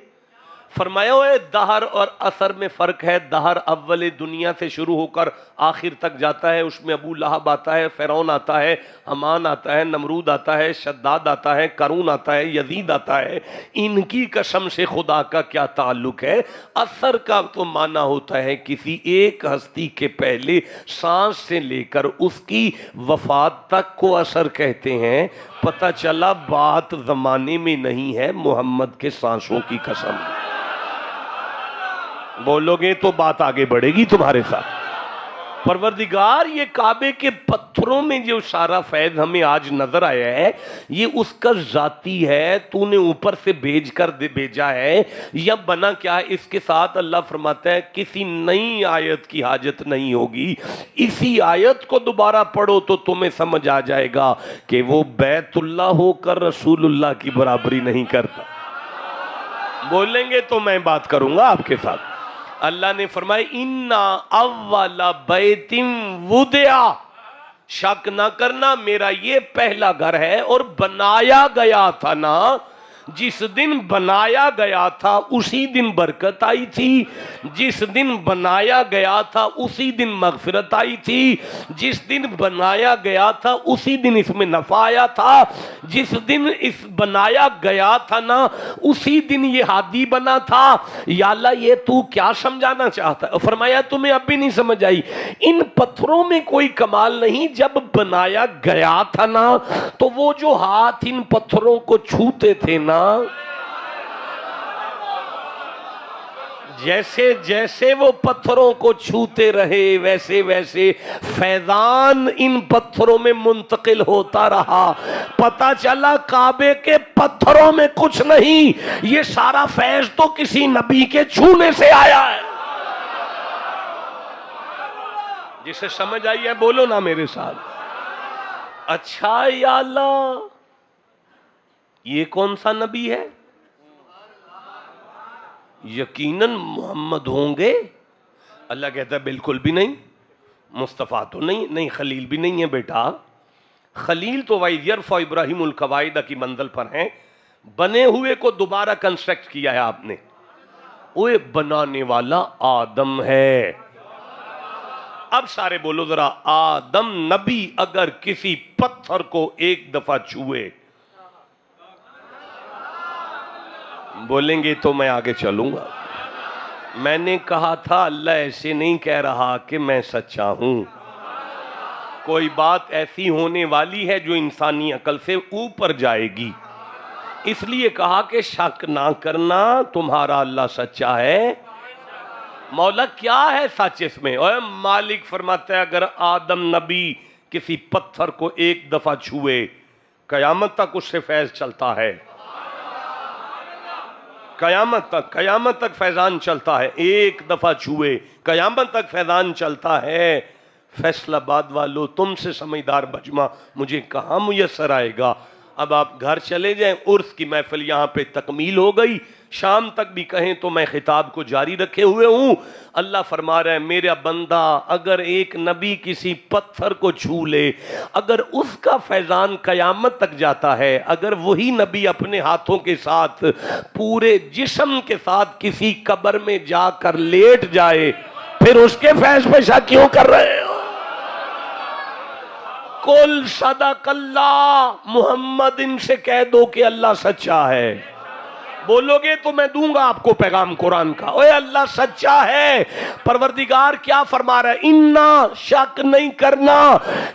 فرمایا ہوئے دہر اور اثر میں فرق ہے. دہر اول دنیا سے شروع ہو کر آخر تک جاتا ہے. اس میں ابو لہب آتا ہے, فرعون آتا ہے, حمان آتا ہے, نمرود آتا ہے, شداد آتا ہے, قارون آتا ہے, یزید آتا ہے. ان کی قسم سے خدا کا کیا تعلق ہے. اثر کا تو معنی ہوتا ہے کسی ایک ہستی کے پہلے سانس سے لے کر اس کی وفات تک کو اثر کہتے ہیں. پتہ چلا بات زمانے میں نہیں ہے, محمد کے سانسوں کی قسم. بولو گے تو بات آگے بڑھے گی تمہارے ساتھ. پروردگار یہ کعبے کے پتھروں میں جو سارا فیض ہمیں آج نظر آیا ہے یہ اس کا ذاتی ہے, تو نے اوپر سے بھیج کر بھیجا ہے یا بنا کیا ہے. اس کے ساتھ اللہ فرماتا ہے کسی نئی آیت کی حاجت نہیں ہوگی, اسی آیت کو دوبارہ پڑھو تو تمہیں سمجھ آ جائے گا کہ وہ بیت اللہ ہو کر رسول اللہ کی برابری نہیں کرتا. بولیں گے تو میں بات کروں گا آپ کے ساتھ. اللہ نے فرمایا اِنَّا أَوَّلَ بَيْتٍ وُضِعَ, شک نہ کرنا میرا یہ پہلا گھر ہے اور بنایا گیا تھا نا. جس دن بنایا گیا تھا اسی دن برکت آئی تھی, جس دن بنایا گیا تھا اسی دن مغفرت آئی تھی, جس دن بنایا گیا تھا اسی دن اس میں نفع آیا تھا, جس دن اس بنایا گیا تھا نا اسی دن یہ ہادی بنا تھا. یا اللہ یہ تو کیا سمجھانا چاہتا ہے؟ فرمایا تمہیں اب بھی نہیں سمجھ آئی, ان پتھروں میں کوئی کمال نہیں. جب بنایا گیا تھا نا تو وہ جو ہاتھ ان پتھروں کو چھوتے تھے نا, جیسے جیسے وہ پتھروں کو چھوتے رہے ویسے ویسے فیضان ان پتھروں میں منتقل ہوتا رہا. پتہ چلا کعبے کے پتھروں میں کچھ نہیں, یہ سارا فیض تو کسی نبی کے چھونے سے آیا ہے. جسے سمجھ آئی ہے بولو نا میرے ساتھ. اچھا یا اللہ یہ کون سا نبی ہے؟ یقیناً محمد ہوں گے. اللہ کہتا ہے بالکل بھی نہیں, مصطفیٰ تو نہیں, خلیل بھی نہیں ہے بیٹا. خلیل تو وَإِذْ يَرْفَعُ إِبْرَاهِيمُ الْقَوَاعِدَ کی منزل پر ہیں. بنے ہوئے کو دوبارہ کنسٹرکٹ کیا ہے آپ نے. وہ بنانے والا آدم ہے. اب سارے بولو ذرا, آدم نبی اگر کسی پتھر کو ایک دفعہ چھوئے, بولیں گے تو میں آگے چلوں گا. میں نے کہا تھا اللہ ایسے نہیں کہہ رہا کہ میں سچا ہوں. کوئی بات ایسی ہونے والی ہے جو انسانی عقل سے اوپر جائے گی, اس لیے کہا کہ شک نہ کرنا تمہارا اللہ سچا ہے. مولا کیا ہے سچ اس میں؟ اوہ مالک فرماتا ہے اگر آدم نبی کسی پتھر کو ایک دفعہ چھوئے قیامت تک اس سے فیض چلتا ہے. قیامت تک فیضان چلتا ہے. ایک دفعہ چھوئے قیامت تک فیضان چلتا ہے. فیصل آباد والو تم سے سمجھدار بجمع مجھے کہاں میسر آئے گا. اب آپ گھر چلے جائیں, عرس کی محفل یہاں پہ تکمیل ہو گئی, شام تک بھی کہیں تو میں خطاب کو جاری رکھے ہوئے ہوں. اللہ فرما رہا ہے میرا بندہ اگر ایک نبی کسی پتھر کو چھو لے, اگر اس کا فیضان قیامت تک جاتا ہے, اگر وہی نبی اپنے ہاتھوں کے ساتھ پورے جسم کے ساتھ کسی قبر میں جا کر لیٹ جائے, پھر اس کے فیض پہ شک کیوں کر رہے ہو؟ کل صدق اللہ, محمد ان سے کہہ دو کہ اللہ سچا ہے. بولو گے تو میں دوں گا آپ کو پیغام قرآن کا. اوے اللہ سچا ہے. پروردگار کیا فرما رہا ہے؟ انا, شک نہیں کرنا,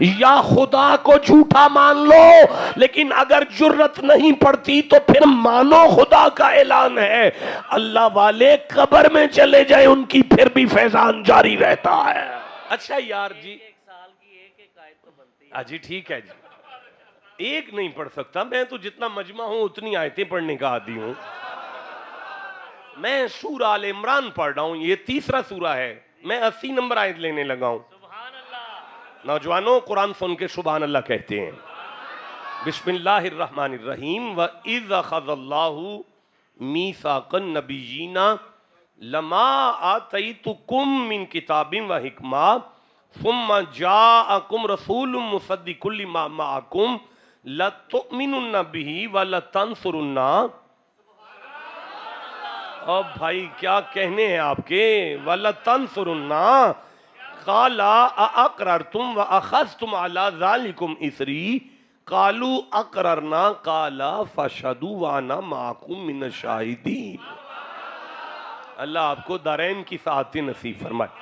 یا خدا کو جھوٹا مان لو, لیکن اگر جرت نہیں پڑتی تو پھر مانو خدا کا اعلان ہے. اللہ والے قبر میں چلے جائیں ان کی پھر بھی فیضان جاری رہتا ہے. اچھا یار جی, ایک سال کی ایک آیت تو بنتی ہے. جی ٹھیک ہے جی, ایک نہیں پڑھ سکتا میں تو, جتنا مجمع ہوں اتنی آیتیں پڑھنے کا عادی ہوں. میں سورہ آل عمران پڑھ رہا ہوں, یہ تیسرا سورہ ہے, میں 80 نمبر آیت لینے لگا ہوں. سبحان اللہ. نوجوانوں قرآن سن کے سبحان اللہ کہتے ہیں. بسم اللہ الرحمن الرحیم. وَإِذْ أَخَذَ اللَّهُ مِيثَاقَ النَّبِيِّينَ لَمَا آتَيْتُكُم مِّن كِتَابٍ وَحِكْمَةٍ ثُمَّ جَاءَكُمْ رَسُولٌ مُصَدِّقٌ لِّمَا مَعَكُمْ لَتُؤْمِنُنَّ بِهِ وَلَتَنصُرُنَّهُ. اور بھائی کیا کہنے ہیں آپ کے وَلَتَنْصُرُنَّا قَالَ أَأَقْرَرْتُمْ وَأَخَذْتُمْ عَلَى ذَلِكُمْ إِصْرِي قَالُوا أَقْرَرْنَا قَالَ فَاشْهَدُوا وَأَنَا مَعَكُمْ مِنَ الشَّاهِدِينَ۔ اللہ آپ کو دارین کی سعادت نصیب فرمائے۔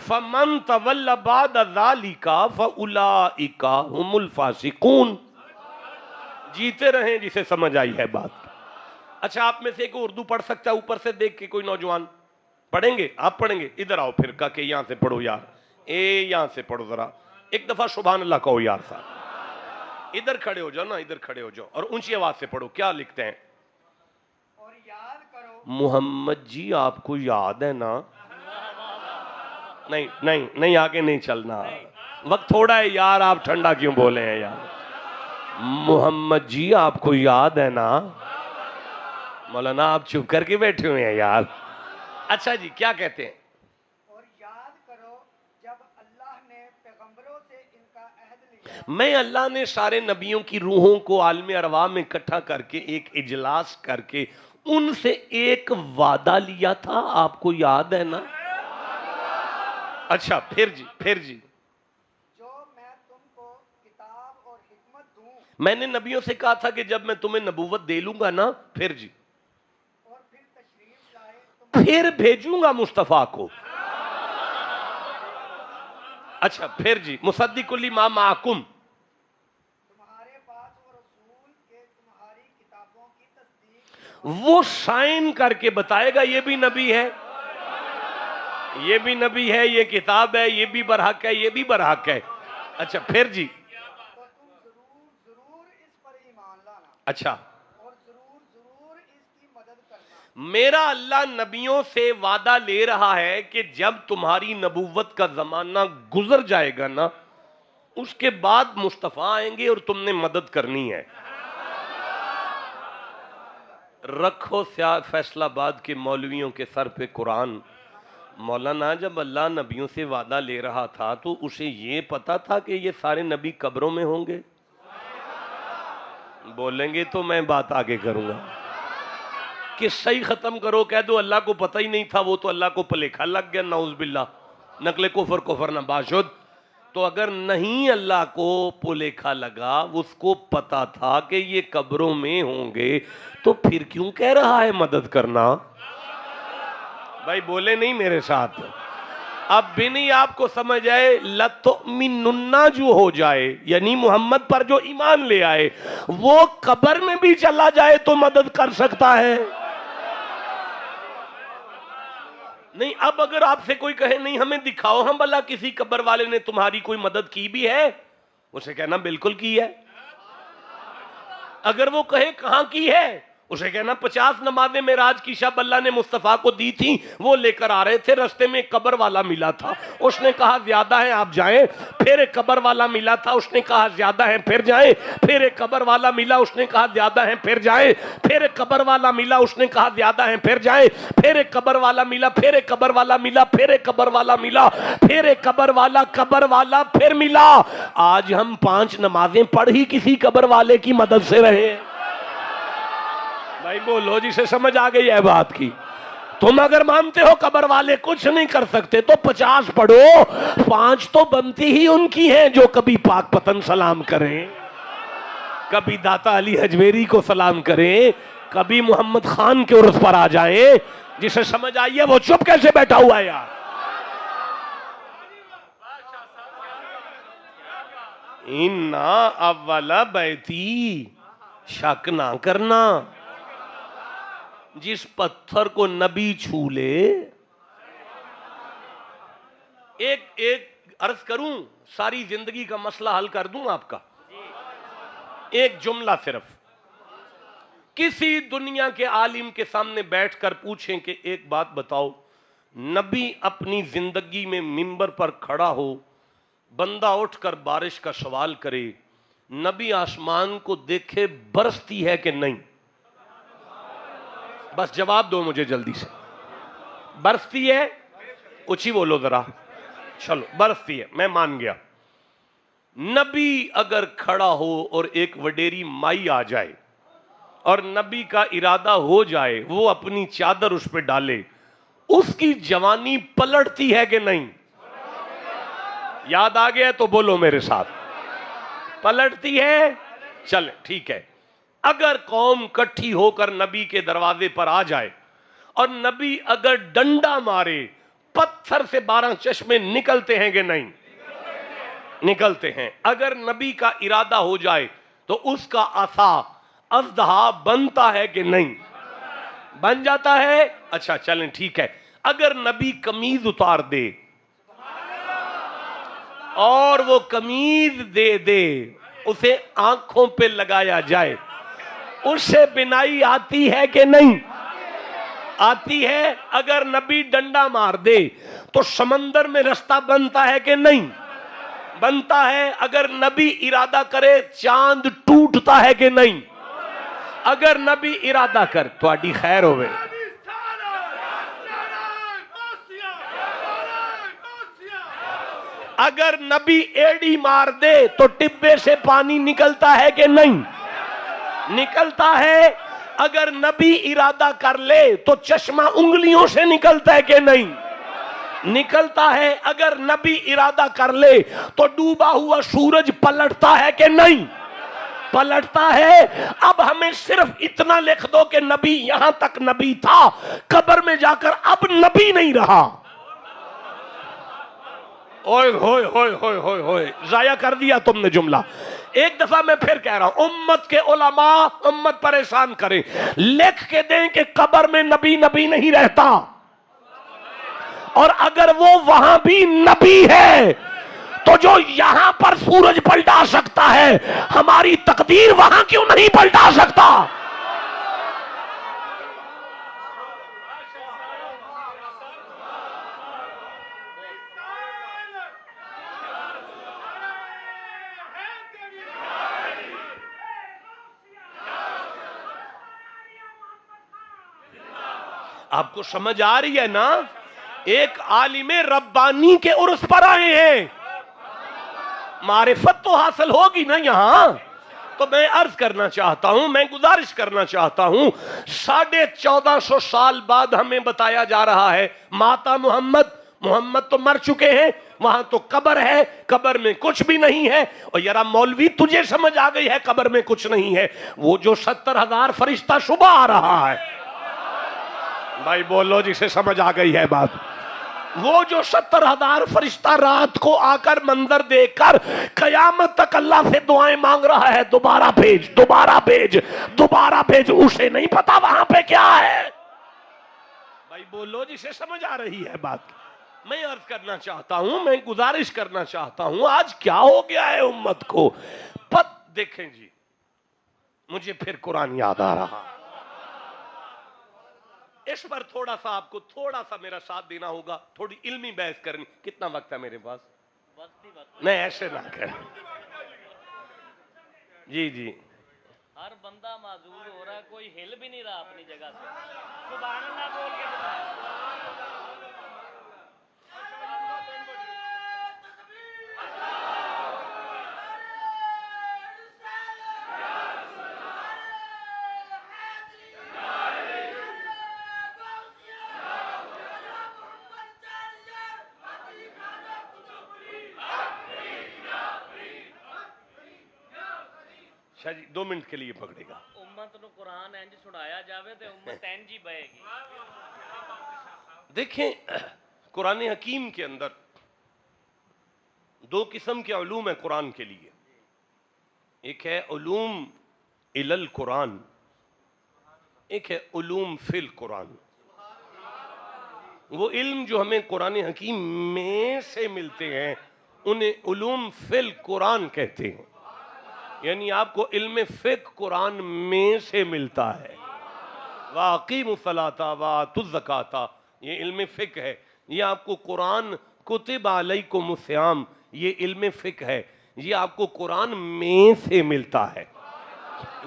فَمَن تَوَلَّ بَعْدَ ذَلِكَ فَأُولَئِكَ هُمُ الْفَاسِقُونَ۔ جیتے رہیں جسے سمجھ آئی ہے بات۔ اچھا آپ میں سے ایک اردو پڑھ سکتا ہے اوپر سے دیکھ کے کوئی نوجوان؟ پڑھیں گے؟ آپ پڑھیں گے؟ ادھر آؤ پھر کہا کہ یہاں سے پڑھو یار، یہاں سے پڑھو ذرا، ایک دفعہ سبحان اللہ کہو یار صاحب، ادھر کھڑے ہو جاؤ نا، ادھر کھڑے ہو جاؤ اور اونچی آواز سے پڑھو۔ کیا لکھتے ہیں؟ اور یاد کرو محمد جی آپ کو یاد ہے نا؟ نہیں نہیں نہیں، آگے نہیں چلنا، وقت تھوڑا ہے یار، آپ ٹھنڈا کیوں بولے ہیں یار؟ محمد جی آپ کو یاد ہے نا؟ مولانا آپ چپ کر کے بیٹھے ہوئے ہیں یار۔ اچھا جی کیا کہتے ہیں؟ اور یاد کرو جب اللہ نے پیغمبروں سے ان کا عہد لیا، میں اللہ نے سارے نبیوں کی روحوں کو عالم ارواح میں اکٹھا کر کے ایک اجلاس کر کے ان سے ایک وعدہ لیا تھا، آپ کو یاد ہے نا؟ اچھا پھر جی جو میں تم کو کتاب اور حکمت دوں میں نے نبیوں سے کہا تھا کہ جب میں تمہیں نبوت دے لوں گا نا، پھر جی اور پھر تشریف لائے تم پھر بھیجوں گا مصطفیٰ کو۔ اچھا پھر جی مصدق لما معکم، تمہارے پاس وہ رسول کے تمہاری کتابوں کی تصدیق وہ سائن کر کے بتائے گا یہ بھی نبی ہے، یہ بھی نبی ہے، یہ کتاب ہے، یہ بھی برحق ہے، یہ بھی برحق ہے۔ اچھا پھر جی تو تم ضرور اس پر ایمان لانا اچھا اور ضرور اس کی مدد کرنا۔ میرا اللہ نبیوں سے وعدہ لے رہا ہے کہ جب تمہاری نبوت کا زمانہ گزر جائے گا نا، اس کے بعد مصطفیٰ آئیں گے اور تم نے مدد کرنی ہے۔ رکھو فیصل آباد کے مولویوں کے سر پہ قرآن۔ مولانا جب اللہ نبیوں سے وعدہ لے رہا تھا تو اسے یہ پتا تھا کہ یہ سارے نبی قبروں میں ہوں گے؟ بولیں گے تو میں بات آگے کروں گا۔ قصہ ہی ختم کرو، کہہ دو اللہ کو پتہ ہی نہیں تھا، وہ تو اللہ کو پلیکھا لگ گیا، نعوذ باللہ، نقل کفر نہ باشد۔ تو اگر نہیں اللہ کو پلیکھا لگا، اس کو پتا تھا کہ یہ قبروں میں ہوں گے، تو پھر کیوں کہہ رہا ہے مدد کرنا؟ بھائی بولے نہیں میرے ساتھ؟ اب بھی نہیں آپ کو سمجھ آئے، لَتُؤْمِنُنَّ جو ہو جائے یعنی محمد پر جو ایمان لے آئے وہ قبر میں بھی چلا جائے تو مدد کر سکتا ہے؟ نہیں اب اگر آپ سے کوئی کہے نہیں ہمیں دکھاؤ ہم بھلا کسی قبر والے نے تمہاری کوئی مدد کی بھی ہے، اسے کہنا بالکل کی ہے۔ اگر وہ کہے کہاں کی ہے، اسے کہنا 50 نمازیں معراج کی شب اللہ نے مصطفیٰ کو دی تھی، وہ لے کر آ رہے تھے، رستے میں ایک قبر والا ملا تھا، اس نے کہا زیادہ ہیں آپ جائیں، پھر ایک قبر والا ملا تھا، اس نے کہا زیادہ ہیں پھر جائیں، پھر ایک قبر والا ملا، اس نے کہا زیادہ ہیں پھر جائیں، پھر ایک قبر والا ملا، اس نے کہا زیادہ ہیں پھر جائیں، پھر ایک قبر والا ملا، پھر ایک قبر والا ملا، پھر ایک قبر والا ملا، پھر ایک قبر والا پھر ملا۔ آج ہم 5 نمازیں پڑھ ہی کسی قبر والے کی مدد سے رہے ہیں۔ بھائی بولو جسے سمجھ آ گئی ہے بات کی۔ تم اگر مانتے ہو قبر والے کچھ نہیں کر سکتے تو 50 پڑھو، 5 تو بنتی ہی ان کی ہیں جو کبھی پاک پتن سلام کریں، کبھی داتا علی حجویری کو سلام کریں، کبھی محمد خان کے عرس پر آ جائیں۔ جسے سمجھ آئیے وہ چپ کیسے بیٹھا ہوا ہے یار؟ اِنَّا اَوَّلَ بیتی، شک نہ کرنا، جس پتھر کو نبی چھو لے۔ ایک عرض کروں، ساری زندگی کا مسئلہ حل کر دوں آپ کا، ایک جملہ صرف۔ کسی دنیا کے عالم کے سامنے بیٹھ کر پوچھیں کہ ایک بات بتاؤ، نبی اپنی زندگی میں منبر پر کھڑا ہو، بندہ اٹھ کر بارش کا سوال کرے، نبی آسمان کو دیکھے برستی ہے کہ نہیں؟ بس جواب دو مجھے جلدی سے، برستی ہے؟ اچھی بولو ذرا، چلو برستی ہے میں مان گیا۔ نبی اگر کھڑا ہو اور ایک وڈیری مائی آ جائے اور نبی کا ارادہ ہو جائے وہ اپنی چادر اس پہ ڈالے، اس کی جوانی پلٹتی ہے کہ نہیں؟ یاد آ گیا تو بولو میرے ساتھ، پلٹتی ہے؟ چل ٹھیک ہے، اگر قوم کٹھی ہو کر نبی کے دروازے پر آ جائے اور نبی اگر ڈنڈا مارے، پتھر سے 12 چشمے نکلتے ہیں کہ نہیں؟ نکلتے ہیں۔ اگر نبی کا ارادہ ہو جائے تو اس کا عصا اژدہا بنتا ہے کہ نہیں؟ بن جاتا ہے۔ اچھا چلیں ٹھیک ہے، اگر نبی قمیض اتار دے اور وہ قمیض دے دے، اسے آنکھوں پہ لگایا جائے، اس سے بینائی آتی ہے کہ نہیں؟ آتی ہے۔ اگر نبی ڈنڈا مار دے تو سمندر میں رستہ بنتا ہے کہ نہیں؟ بنتا ہے۔ اگر نبی ارادہ کرے چاند ٹوٹتا ہے کہ نہیں؟ اگر نبی ارادہ کر، تھوڑی خیر ہوئے۔ اگر نبی ایڑی مار دے تو ٹبے سے پانی نکلتا ہے کہ نہیں؟ نکلتا ہے۔ اگر نبی ارادہ کر لے تو چشمہ انگلیوں سے نکلتا ہے کہ نہیں؟ نکلتا ہے۔ اگر نبی ارادہ کر لے تو ڈوبا ہوا سورج پلٹتا ہے کہ نہیں؟ پلٹتا ہے۔ اب ہمیں صرف اتنا لکھ دو کہ نبی یہاں تک نبی تھا، قبر میں جا کر اب نبی نہیں رہا۔ اوئے ہوئے ہوئے ہوئے ہوئے ہوئے، ضائع کر دیا تم نے جملہ۔ ایک دفعہ میں پھر کہہ رہا ہوں، امت کے علماء امت پریشان کریں، لکھ کے دیں کہ قبر میں نبی نہیں رہتا، اور اگر وہ وہاں بھی نبی ہے تو جو یہاں پر سورج پلٹا سکتا ہے، ہماری تقدیر وہاں کیوں نہیں پلٹا سکتا؟ آپ کو سمجھ آ رہی ہے نا؟ ایک عالم ربانی کے عرس پر آئے ہیں، معرفت تو حاصل ہوگی نا یہاں۔ تو میں عرض کرنا چاہتا ہوں، میں گزارش کرنا چاہتا ہوں، 1450 سال بعد ہمیں بتایا جا رہا ہے ماتا محمد تو مر چکے ہیں، وہاں تو قبر ہے، قبر میں کچھ بھی نہیں ہے۔ اور یارا مولوی تجھے سمجھ آ گئی ہے قبر میں کچھ نہیں ہے، وہ جو 70,000 فرشتہ صبح آ رہا ہے، بھائی بولو جسے سمجھ آ گئی ہے بات، وہ جو 70,000 فرشتہ رات کو آ کر منظر دیکھ کر قیامت تک اللہ سے دعائیں مانگ رہا ہے، دوبارہ بھیج دوبارہ بھیج دوبارہ بھیج، اسے نہیں پتا وہاں پہ کیا ہے۔ بھائی بولو جسے سمجھ آ رہی ہے بات۔ میں عرض کرنا چاہتا ہوں، میں گزارش کرنا چاہتا ہوں، آج کیا ہو گیا ہے امت کو؟ دیکھیں جی، مجھے پھر قرآن یاد آ رہا، اس پر تھوڑا سا آپ کو تھوڑا سا میرا ساتھ دینا ہوگا، تھوڑی علمی بحث کرنی۔ کتنا وقت ہے میرے پاس؟ نہیں ایسے نہ کریں جی جی۔ ہر بندہ معذور ہو رہا ہے، کوئی ہل بھی نہیں رہا اپنی جگہ سے، سبحان اللہ بول کے بتائیں۔ شاہ جی 2 منٹ کے لیے پکڑے گا۔ امت نو قرآن انج سنایا جاوے تے امت انج ہی بہے گی۔ دیکھیں قرآن حکیم کے اندر 2 قسم کے علوم ہیں قرآن کے لیے، ایک ہے علوم الی القرآن، ایک ہے علوم فی القرآن۔ وہ علم جو ہمیں قرآن حکیم میں سے ملتے ہیں انہیں علوم فی القرآن کہتے ہیں، یعنی آپ کو علم فقہ قرآن میں سے ملتا ہے۔ وَأَقِیمُوا الصَّلَاةَ وَآتُوا الزَّکَاةَ، یہ علم فقہ ہے۔ یہ آپ کو قرآن کتب علیکم الصیام، یہ علم فقہ ہے، یہ آپ کو قرآن میں سے ملتا ہے۔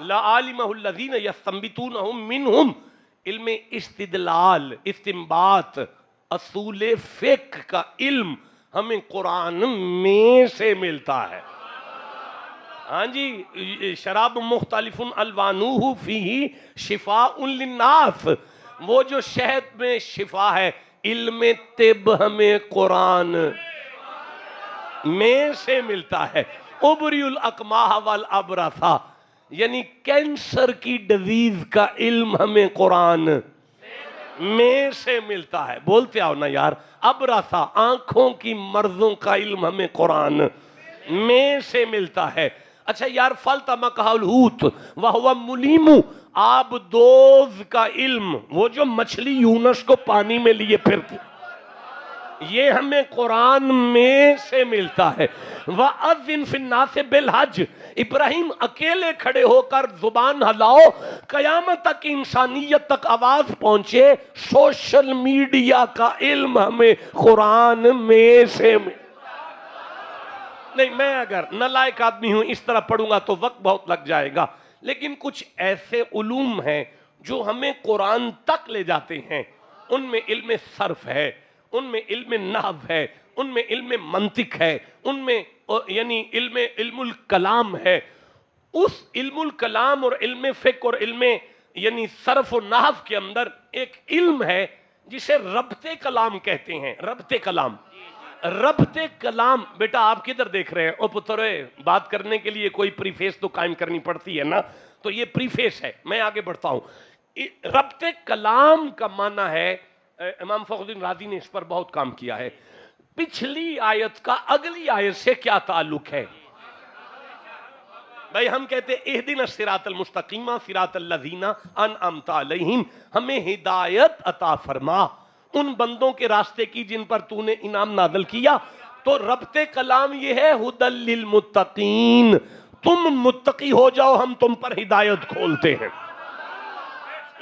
لَعَالِمَهُ الَّذِينَ يَسْتَنبِطُونَهُ مِنْهُمْ، علم استدلال، استنباط، اصول فقہ کا علم ہمیں قرآن میں سے ملتا ہے۔ ہاں جی، شراب مختلف الوانوہ فیہ شفاء للناس، وہ جو شہد میں شفا ہے، علم طب ہمیں قرآن میں سے ملتا ہے. ابری الاکماہ والابرصا، یعنی کینسر کی ڈیزیز کا علم ہمیں قرآن میں سے ملتا ہے. بولتے آؤ نا یار. ابرصا، آنکھوں کی مرضوں کا علم ہمیں قرآن میں سے ملتا ہے. اچھا یار، فَالْتَمَسَهُ الْحُوتُ وَهُوَ مُلِيمُ، آب دوز کا علم، وہ جو مچھلی یونس کو پانی میں لیے پھرتی، یہ ہمیں قرآن میں سے ملتا ہے. وَأَذِّنْ فِي النَّاسِ بِالْحَجِّ، ابراہیم اکیلے کھڑے ہو کر زبان ہلاؤ، قیامت تک انسانیت تک آواز پہنچے. سوشل میڈیا کا علم ہمیں قرآن میں سے نہیں. میں اگر نالائق آدمی ہوں، اس طرح پڑھوں گا تو وقت بہت لگ جائے گا، لیکن کچھ ایسے علوم ہیں جو ہمیں قرآن تک لے جاتے ہیں. ان میں علم صرف ہے، ان میں علم نحو ہے، ان میں علم منطق ہے، ان میں یعنی علم الکلام ہے. اس علم الکلام اور علم فقہ اور علم یعنی صرف و نحو کے اندر ایک علم ہے جسے ربط کلام کہتے ہیں. ربط کلام، ربط کلام. بیٹا آپ کدھر دیکھ رہے ہیں؟ او پترے، بات کرنے کے لیے کوئی پریفیس تو قائم کرنی پڑتی ہے نا، تو یہ پریفیس ہے. میں آگے بڑھتا ہوں. ربط کلام کا معنی ہے، امام فخر الدین رازی نے اس پر بہت کام کیا ہے، پچھلی آیت کا اگلی آیت سے کیا تعلق ہے. بھائی ہم کہتے ہیں اہدنا الصراط المستقیم صراط الذین انعمت علیہم، ہمیں ہدایت عطا فرما ان بندوں کے راستے کی جن پر تو نے انعام نازل کیا. تو ربط کلام یہ ہے ھدی للمتقین، تم متقی ہو جاؤ، ہم تم پر ہدایت کھولتے ہیں.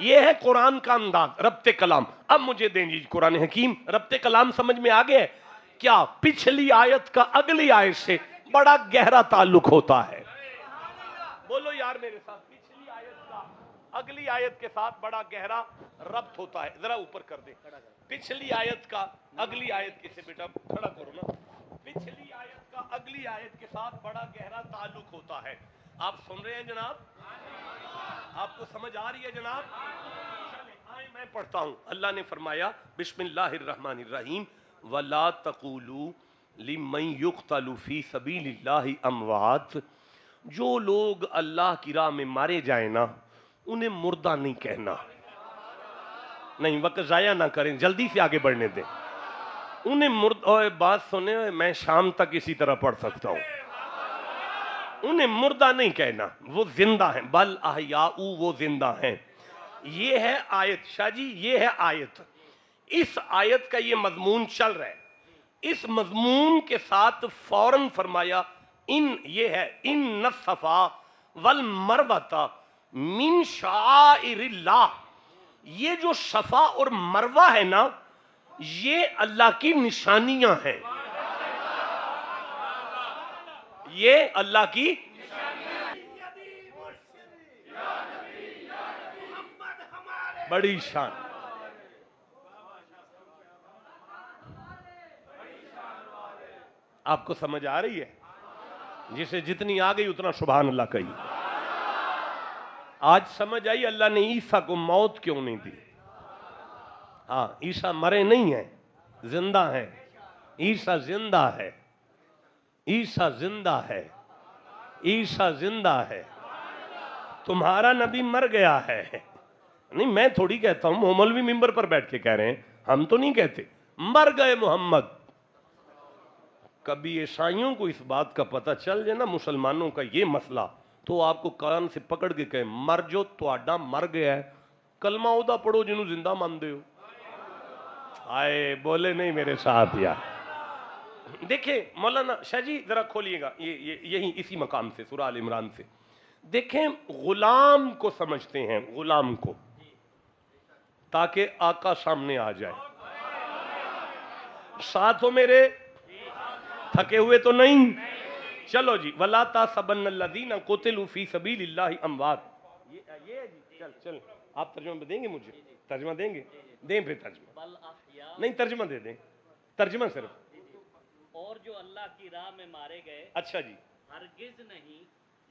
یہ ہے قرآن کا انداز، ربط کلام. اب مجھے دیں جی قرآن حکیم. ربط کلام سمجھ میں آ گیا ہے کیا؟ پچھلی آیت کا اگلی آیت سے بڑا گہرا تعلق ہوتا ہے. بولو یار میرے ساتھ، پچھلی آیت کا اگلی آیت کے ساتھ بڑا گہرا ربط ہوتا ہے. ذرا اوپر کر دیں. پچھلی آیت کا اگلی آیت کسے بیٹا کھڑا کرو نا. پچھلی آیت کا اگلی آیت کے ساتھ بڑا گہرا تعلق ہوتا ہے. آپ سن رہے ہیں جناب؟ آپ کو سمجھ آ رہی ہے جناب؟ چلیں آئیں میں پڑھتا ہوں. اللہ نے فرمایا بسم اللہ الرحمن الرحیم وَلَا تَقُولُوا لِمَّن يُقْتَلُ فِي سَبِيلِ اللَّهِ أَمْوَاتٌ، جو لوگ اللہ کی راہ میں مارے جائیں نا انہیں مردہ نہیں کہنا. نہیں، وقت ضائع نہ کریں، جلدی سے آگے بڑھنے دیں. انہیں بات سنیں، میں شام تک اسی طرح پڑھ سکتا ہوں. انہیں مردہ نہیں کہنا، وہ زندہ ہیں. بل احیاء، وہ زندہ ہیں. یہ ہے آیت. شاہ جی یہ ہے آیت. اس آیت کا یہ مضمون چل رہا ہے. اس مضمون کے ساتھ فوراً فرمایا یہ ہے ان الصفا والمروہ من شعائر اللہ. یہ جو صفا اور مروہ ہے نا، یہ اللہ کی نشانیاں ہیں. یہ اللہ کی بڑی شان. آپ کو سمجھ آ رہی ہے؟ جسے جتنی آ گئی اتنا سبحان اللہ کہی. آج سمجھ آئی اللہ نے عیسیٰ کو موت کیوں نہیں دی. ہاں، عیسیٰ مرے نہیں ہیں، زندہ ہیں. عیسیٰ زندہ ہے، عیسیٰ زندہ ہے، عیسیٰ زندہ ہے. تمہارا نبی مر گیا ہے. نہیں میں تھوڑی کہتا ہوں، وہ مولوی ممبر پر بیٹھ کے کہہ رہے ہیں، ہم تو نہیں کہتے. مر گئے محمد. کبھی عیسائیوں کو اس بات کا پتہ چل جائے نا مسلمانوں کا یہ مسئلہ، تو آپ کو کان سے پکڑ کے کہے مر جو تواڈا مر گیا ہے. کلمہ اودا پڑھو جنہوں زندہ ماندے ہو. آئے بولے نہیں میرے ساتھ یار. دیکھیں مولانا شاہ جی ذرا کھولیے گا یہی اسی مقام سے سورہ آل عمران سے. دیکھیں غلام کو سمجھتے ہیں، غلام کو، تاکہ آقا سامنے آ جائے. ساتھ ہو میرے؟ تھکے ہوئے تو نہیں؟ چلو جی. وَلَا تَحْسَبَنَّ الَّذِينَ قُتِلُوا فِي سَبِيلِ اللَّهِ أَمْوَاتٌ. یہ ہے جی. چل آپ ترجمہ دیں گے مجھے؟ ترجمہ دیں گے؟ دیں پھر ترجمہ. نہیں ترجمہ دے دیں، ترجمہ صرف. اور جو اللہ کی راہ میں مارے گئے، اچھا جی، ہرگز نہیں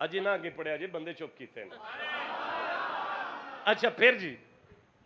اجے نہ آگے پڑھے اجے بندے چپ کیتے ہیں اچھا پھر جی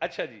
اچھا جی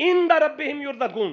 عند ربہم یرزقون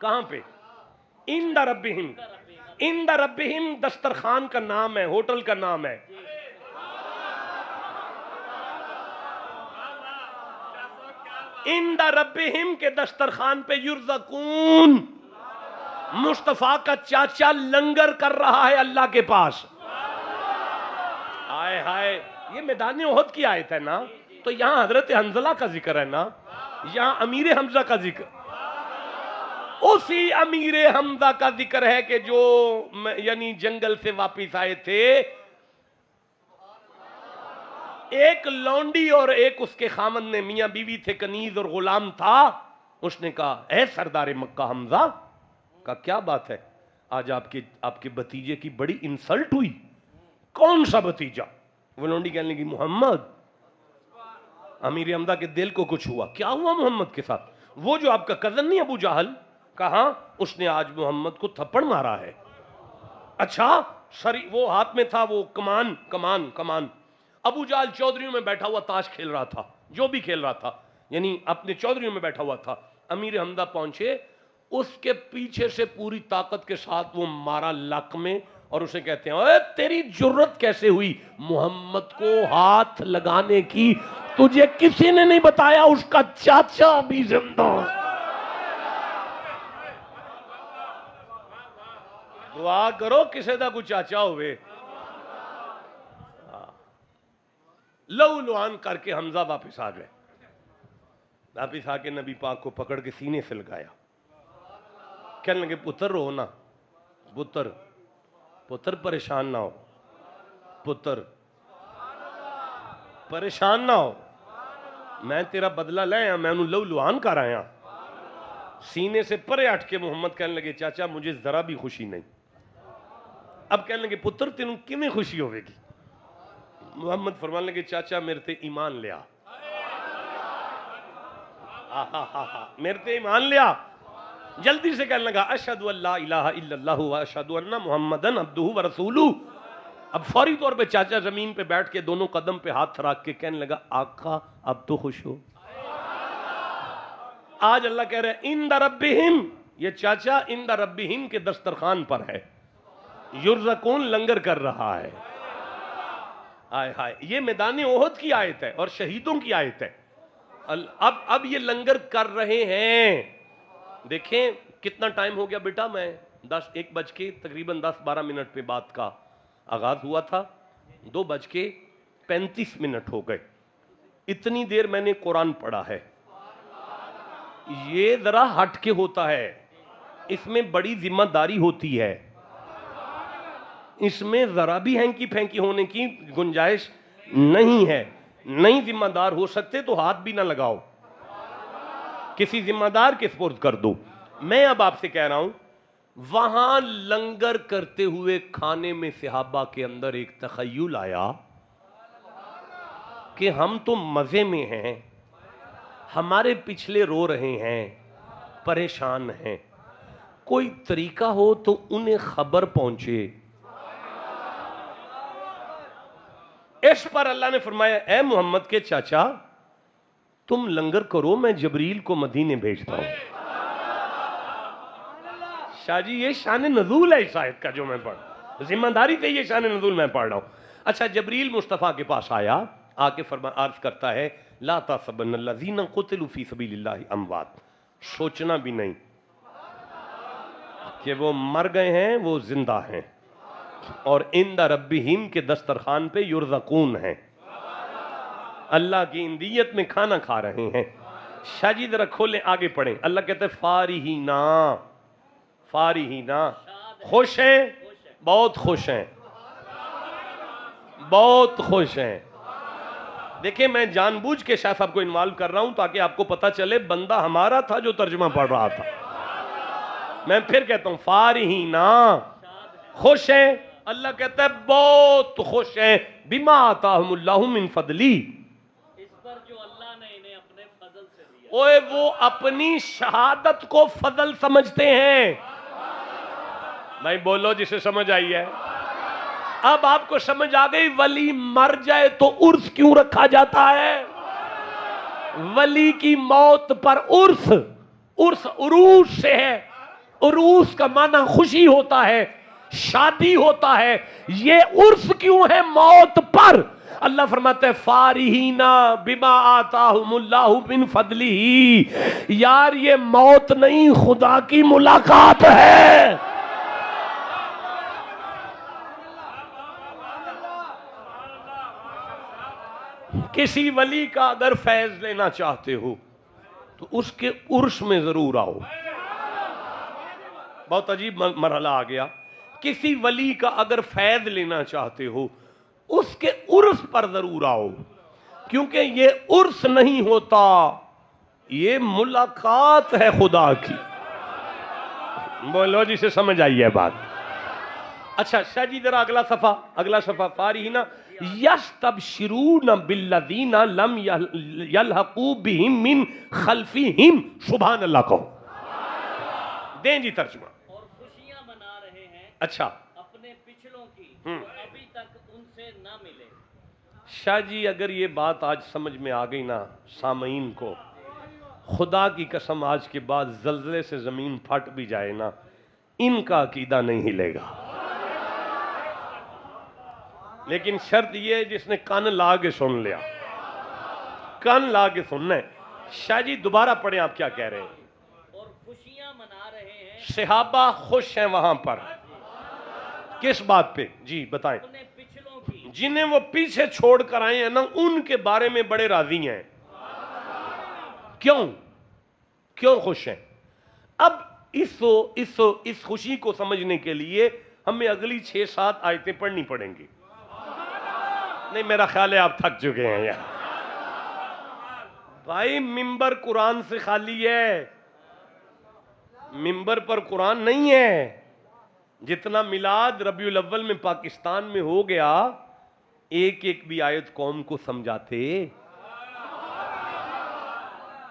کہاں پہ عند ربہم عند ربہم دسترخوان کا نام ہے ہوٹل کا نام ہے عند ربہم کے دسترخوان پہ یرزقون مصطفیٰ کا چاچا لنگر کر رہا ہے اللہ کے پاس آئے ہائے یہ میدان احد کی آیت ہے نا تو یہاں حضرت حنظلہ کا ذکر ہے نا یہاں امیر حمزہ کا ذکر اسی امیر حمزہ کا ذکر ہے کہ جو یعنی جنگل سے واپس آئے تھے ایک لونڈی اور ایک اس کے خامن نے میاں بیوی تھے کنیز اور غلام تھا اس نے کہا اے سردار مکہ حمزہ کہا کیا بات ہے آج آپ کے بھتیجے کی بڑی انسلٹ ہوئی کون سا بھتیجا وہ لونڈی کہنے لگی محمد امیر حمزہ کے دل کو کچھ ہوا کیا ہوا محمد کے ساتھ وہ جو آپ کا کزن نہیں ابو جہل کہا اس نے آج محمد کو تھپڑ مارا ہے اچھا سری وہ ہاتھ میں تھا وہ کمان ابو جہل چودھریوں میں بیٹھا ہوا تاش کھیل رہا تھا جو بھی کھیل رہا تھا یعنی اپنے چودھریوں میں بیٹھا ہوا تھا امیر حمزہ پہنچے اس کے پیچھے سے پوری طاقت کے ساتھ وہ مارا لک میں اور اسے کہتے ہیں اے تیری جرت کیسے ہوئی محمد کو ہاتھ لگانے کی تجھے کسی نے نہیں بتایا اس کا چاچا بھی زندہ دعا کرو کسی دا کوئی چاچا ہوئے لو لوان کر کے حمزہ واپس آ گئے واپس آ کے نبی پاک کو پکڑ کے سینے سے لگایا کہنے لگے پتر رو نا پتر پریشان نہ ہو پتر پریشان نہ ہو میں تیرا بدلہ لے آیا میں انہوں لو لوان کر آیا سینے سے پرے ہٹ کے محمد کہنے لگے چاچا مجھے ذرا بھی خوشی نہیں اب کہنے لگے پتر تینوں کیویں خوشی ہوئے گی محمد فرمانے لگے چاچا میرے تے ایمان لیا میرے تے ایمان لیا جلدی سے کہنے لگا اشہد ان لا الہ الا اللہ و اشہد ان محمدن عبدہ و رسولہ اب فوری طور پہ چاچا زمین پہ بیٹھ کے دونوں قدم پہ ہاتھ رکھ کے کہنے لگا آقا اب تو خوش ہو آج اللہ کہہ رہے ہیں عند ربہم یہ چاچا عند ربہم کے دسترخوان پر ہے یرزقون لنگر کر رہا ہے آئے ہائے یہ میدان احد کی آیت ہے اور شہیدوں کی آیت ہے اب یہ لنگر کر رہے ہیں دیکھیں کتنا ٹائم ہو گیا بیٹا میں 1 بج کے تقریباً 10-12 منٹ پہ بات کا آغاز ہوا تھا 2:35 ہو گئے اتنی دیر میں نے قرآن پڑھا ہے یہ ذرا ہٹ کے ہوتا ہے اس میں بڑی ذمہ داری ہوتی ہے اس میں ذرا بھی ہینکی پھینکی ہونے کی گنجائش نہیں ہے نہیں ذمہ دار ہو سکتے تو ہاتھ بھی نہ لگاؤ کسی ذمہ دار کے سپرد کر دو میں اب آپ سے کہہ رہا ہوں وہاں لنگر کرتے ہوئے کھانے میں صحابہ کے اندر ایک تخیل آیا کہ ہم تو مزے میں ہیں ہمارے پچھلے رو رہے ہیں پریشان ہیں کوئی طریقہ ہو تو انہیں خبر پہنچے اس پر اللہ نے فرمایا اے محمد کے چاچا تم لنگر کرو میں جبریل کو مدینے بھیجتا ہوں شاہ جی یہ شان نزول ہے اس آیت کا جو میں پڑھ ذمہ داری پہ یہ شان نزول میں پڑھ رہا ہوں اچھا جبریل مصطفیٰ کے پاس آیا آ کے عرض کرتا ہے لا تحسبن الذین قتلوا فی سبیل اللہ اموات سوچنا بھی نہیں کہ وہ مر گئے ہیں وہ زندہ ہیں اور عند ربہم کے دسترخوان پہ یرزقون ہیں اللہ کی اندیت میں کھانا کھا رہے ہیں شاہ جی ذرا کھولیں آگے پڑھیں اللہ کہتے ہیں فارحینا خوش ہیں بہت خوش ہیں بہت خوش ہیں دیکھیں میں جان بوجھ کے شاہ صاحب کو انوالو کر رہا ہوں تاکہ آپ کو پتہ چلے بندہ ہمارا تھا جو ترجمہ پڑھ رہا تھا میں پھر کہتا ہوں فارحینا خوش ہیں اللہ کہتا ہے بہت خوش ہیں بما آتاہم اللہ من فضلی، اس پر جو اللہ نے انہیں اپنے فضل سے دیا. اوے وہ اپنی شہادت کو فضل سمجھتے ہیں. بھائی بولو جسے سمجھ آئی ہے. اب آپ کو سمجھ آ گئی ولی مر جائے تو عرس کیوں رکھا جاتا ہے. ولی کی موت پر عرس، عرس عروس سے ہے. عروس کا معنی خوشی ہوتا ہے، شادی ہوتا ہے. یہ عرس کیوں ہے موت پر؟ اللہ فرماتا ہے فارحینا بما آتاہم اللہ من فضلہ. یار یہ موت نہیں، خدا کی ملاقات ہے. کسی ولی کا اگر فیض لینا چاہتے ہو تو اس کے عرس میں ضرور آؤ. بہت عجیب مرحلہ آ گیا. کسی ولی کا اگر فیض لینا چاہتے ہو اس کے عرس پر ضرور آؤ، کیونکہ یہ عرس نہیں ہوتا، یہ ملاقات ہے خدا کی. بولو جسے سمجھ آئی ہے بات. اچھا شاہ جی ذرا اگلا صفحہ فارحین یستبشرون بالذین لم یلحقوا بہم من خلفہم. سبحان اللہ کہو. دیں جی ترجمہ. اور خوشیاں منا رہے ہیں اچھا اپنے پچھلوں کی جو ابھی تک ان سے نہ ملے. شاہ جی اگر یہ بات آج سمجھ میں آ گئی نا سامعین کو، خدا کی قسم آج کے بعد زلزلے سے زمین پھٹ بھی جائے نا ان کا عقیدہ نہیں ہلے گا. لیکن شرط یہ ہے جس نے کان لا کے سن لیا، کان لا کے سننا ہے. شاہ جی دوبارہ پڑھیں آپ کیا کہہ رہے ہیں. اور خوشیاں منا رہے ہیں صحابہ خوش ہیں وہاں پر کس بات پہ؟ جی بتائیں. اپنے پچھلوں کی جنہیں وہ پیچھے چھوڑ کر آئے ہیں نا ان کے بارے میں بڑے راضی ہیں. کیوں خوش ہیں؟ اب اس خوشی کو سمجھنے کے لیے ہمیں اگلی 6-7 آیتیں پڑھنی پڑیں گی. نہیں میرا خیال ہے آپ تھک چکے ہیں یار. بھائی ممبر قرآن سے خالی ہے، ممبر پر قرآن نہیں ہے. جتنا میلاد ربیع الاول میں پاکستان میں ہو گیا ایک ایک بھی آیت قوم کو سمجھاتے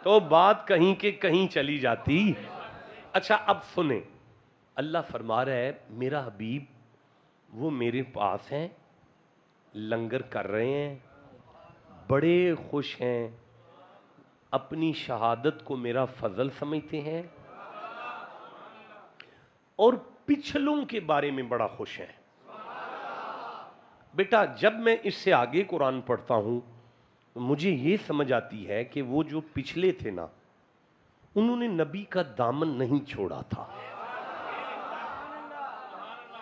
تو بات کہیں کے کہیں چلی جاتی. اچھا اب سنیں، اللہ فرما رہا ہے میرا حبیب وہ میرے پاس ہیں، لنگر کر رہے ہیں، بڑے خوش ہیں، اپنی شہادت کو میرا فضل سمجھتے ہیں اور پچھلوں کے بارے میں بڑا خوش ہیں. بیٹا جب میں اس سے آگے قرآن پڑھتا ہوں مجھے یہ سمجھ آتی ہے کہ وہ جو پچھلے تھے نا انہوں نے نبی کا دامن نہیں چھوڑا تھا.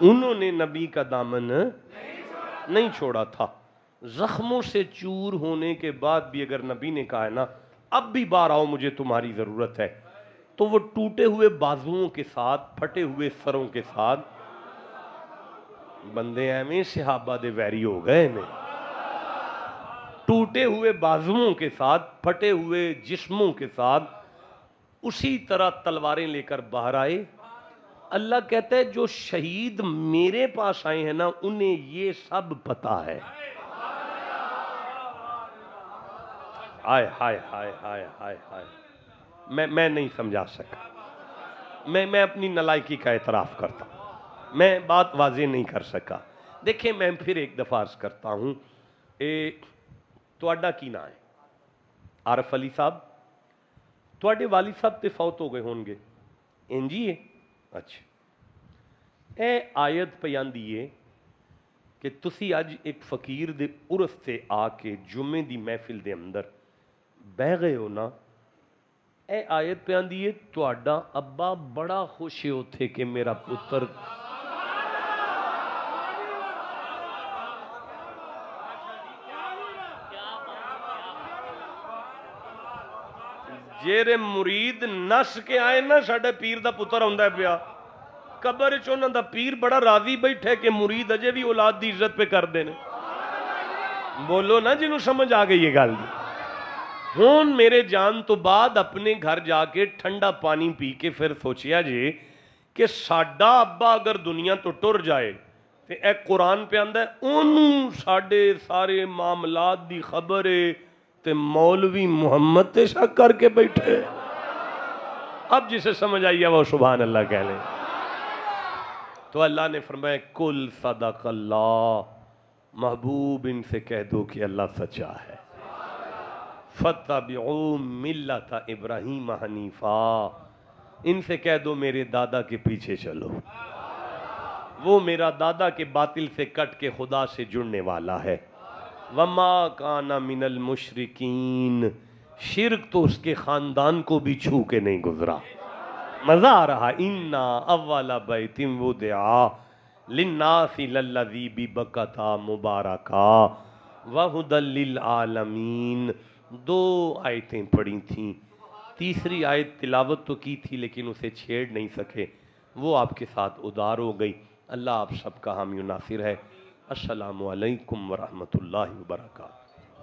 انہوں نے نبی کا دامن نہیں چھوڑا تھا. زخموں سے چور ہونے کے بعد بھی اگر نبی نے کہا ہے نا اب بھی بار آؤ مجھے تمہاری ضرورت ہے، تو وہ ٹوٹے ہوئے بازوؤں کے ساتھ پھٹے ہوئے سروں کے ساتھ بندے ایویں صحابہ دے ویری ہو گئے نے، ٹوٹے ہوئے بازوؤں کے ساتھ پھٹے ہوئے جسموں کے ساتھ اسی طرح تلواریں لے کر باہر آئے. اللہ کہتا ہے جو شہید میرے پاس آئے ہیں نا انہیں یہ سب پتا ہے. ہائے ہائے ہائے ہائے ہائے ہائے میں نہیں سمجھا سکا. میں اپنی نالائکی کا اعتراف کرتا ہوں، میں بات واضح نہیں کر سکا. دیکھیں میں پھر ایک دفعہ عرض کرتا ہوں، تواڈا کی نام ہے؟ عارف علی صاحب. تواڈے والد صاحب تے فوت ہو گئے ہون گے انجی ہے. اچھا اے آیت پیاندی ہے کہ تسی اج ایک فقیر دے عرس تے آ کے جمعے دی محفل دے اندر بہ گئے ہو نا. اے آیت پیاندی ہے تواڈا ابا بڑا خوش ہے اوتھے کہ میرا پتر جیرے مرید نس کے آئے نا ساڈے پیر دا پتر ہوندا ہے پیا قبر چ انہاں دا پیر بڑا راضی بیٹھے کہ مرید اجے بھی اولاد دی عزت پہ کر دے نے. بولو نا جنوں سمجھ آ گئی یہ گل. ہون میرے جان تو بعد اپنے گھر جا کے ٹھنڈا پانی پی کے پھر سوچیا جی کہ ساڈا ابا اگر دنیا تو ٹر جائے تے اے قرآن پہ آندا ہے انہوں ساڈے سارے معاملات دی خبر ہے تے مولوی محمد تے شک کر کے بیٹھے. اب جسے سمجھ آئی ہے وہ سبحان اللہ کہہ لے. تو اللہ نے فرمایا کل صدق اللہ، محبوب ان سے کہہ دو کہ اللہ سچا ہے. فَاتَّبِعُوا مِلَّةَ ابراہیم حنیفا، ان سے کہہ دو میرے دادا کے پیچھے چلو، وہ میرا دادا کے باطل سے کٹ کے خدا سے جڑنے والا ہے. وَمَا كَانَ مِنَ الْمُشْرِكِينَ، شرک تو اس کے خاندان کو بھی چھو کے نہیں گزرا. مزہ آ رہا. اِنَّا أَوَّلَ بَيْتٍ وُضِعَ لِلنَّاسِ لَلَّذِي بِبَكَّةَ مُبَارَكًا وَهُدًى لِلْعَالَمِينَ. 2 آیتیں پڑھی تھیں، تیسری آیت تلاوت تو کی تھی لیکن اسے چھیڑ نہیں سکے، وہ آپ کے ساتھ ادار ہو گئی. اللہ آپ سب کا حامی و ناصر ہے. السلام علیکم ورحمۃ اللہ وبرکاتہ.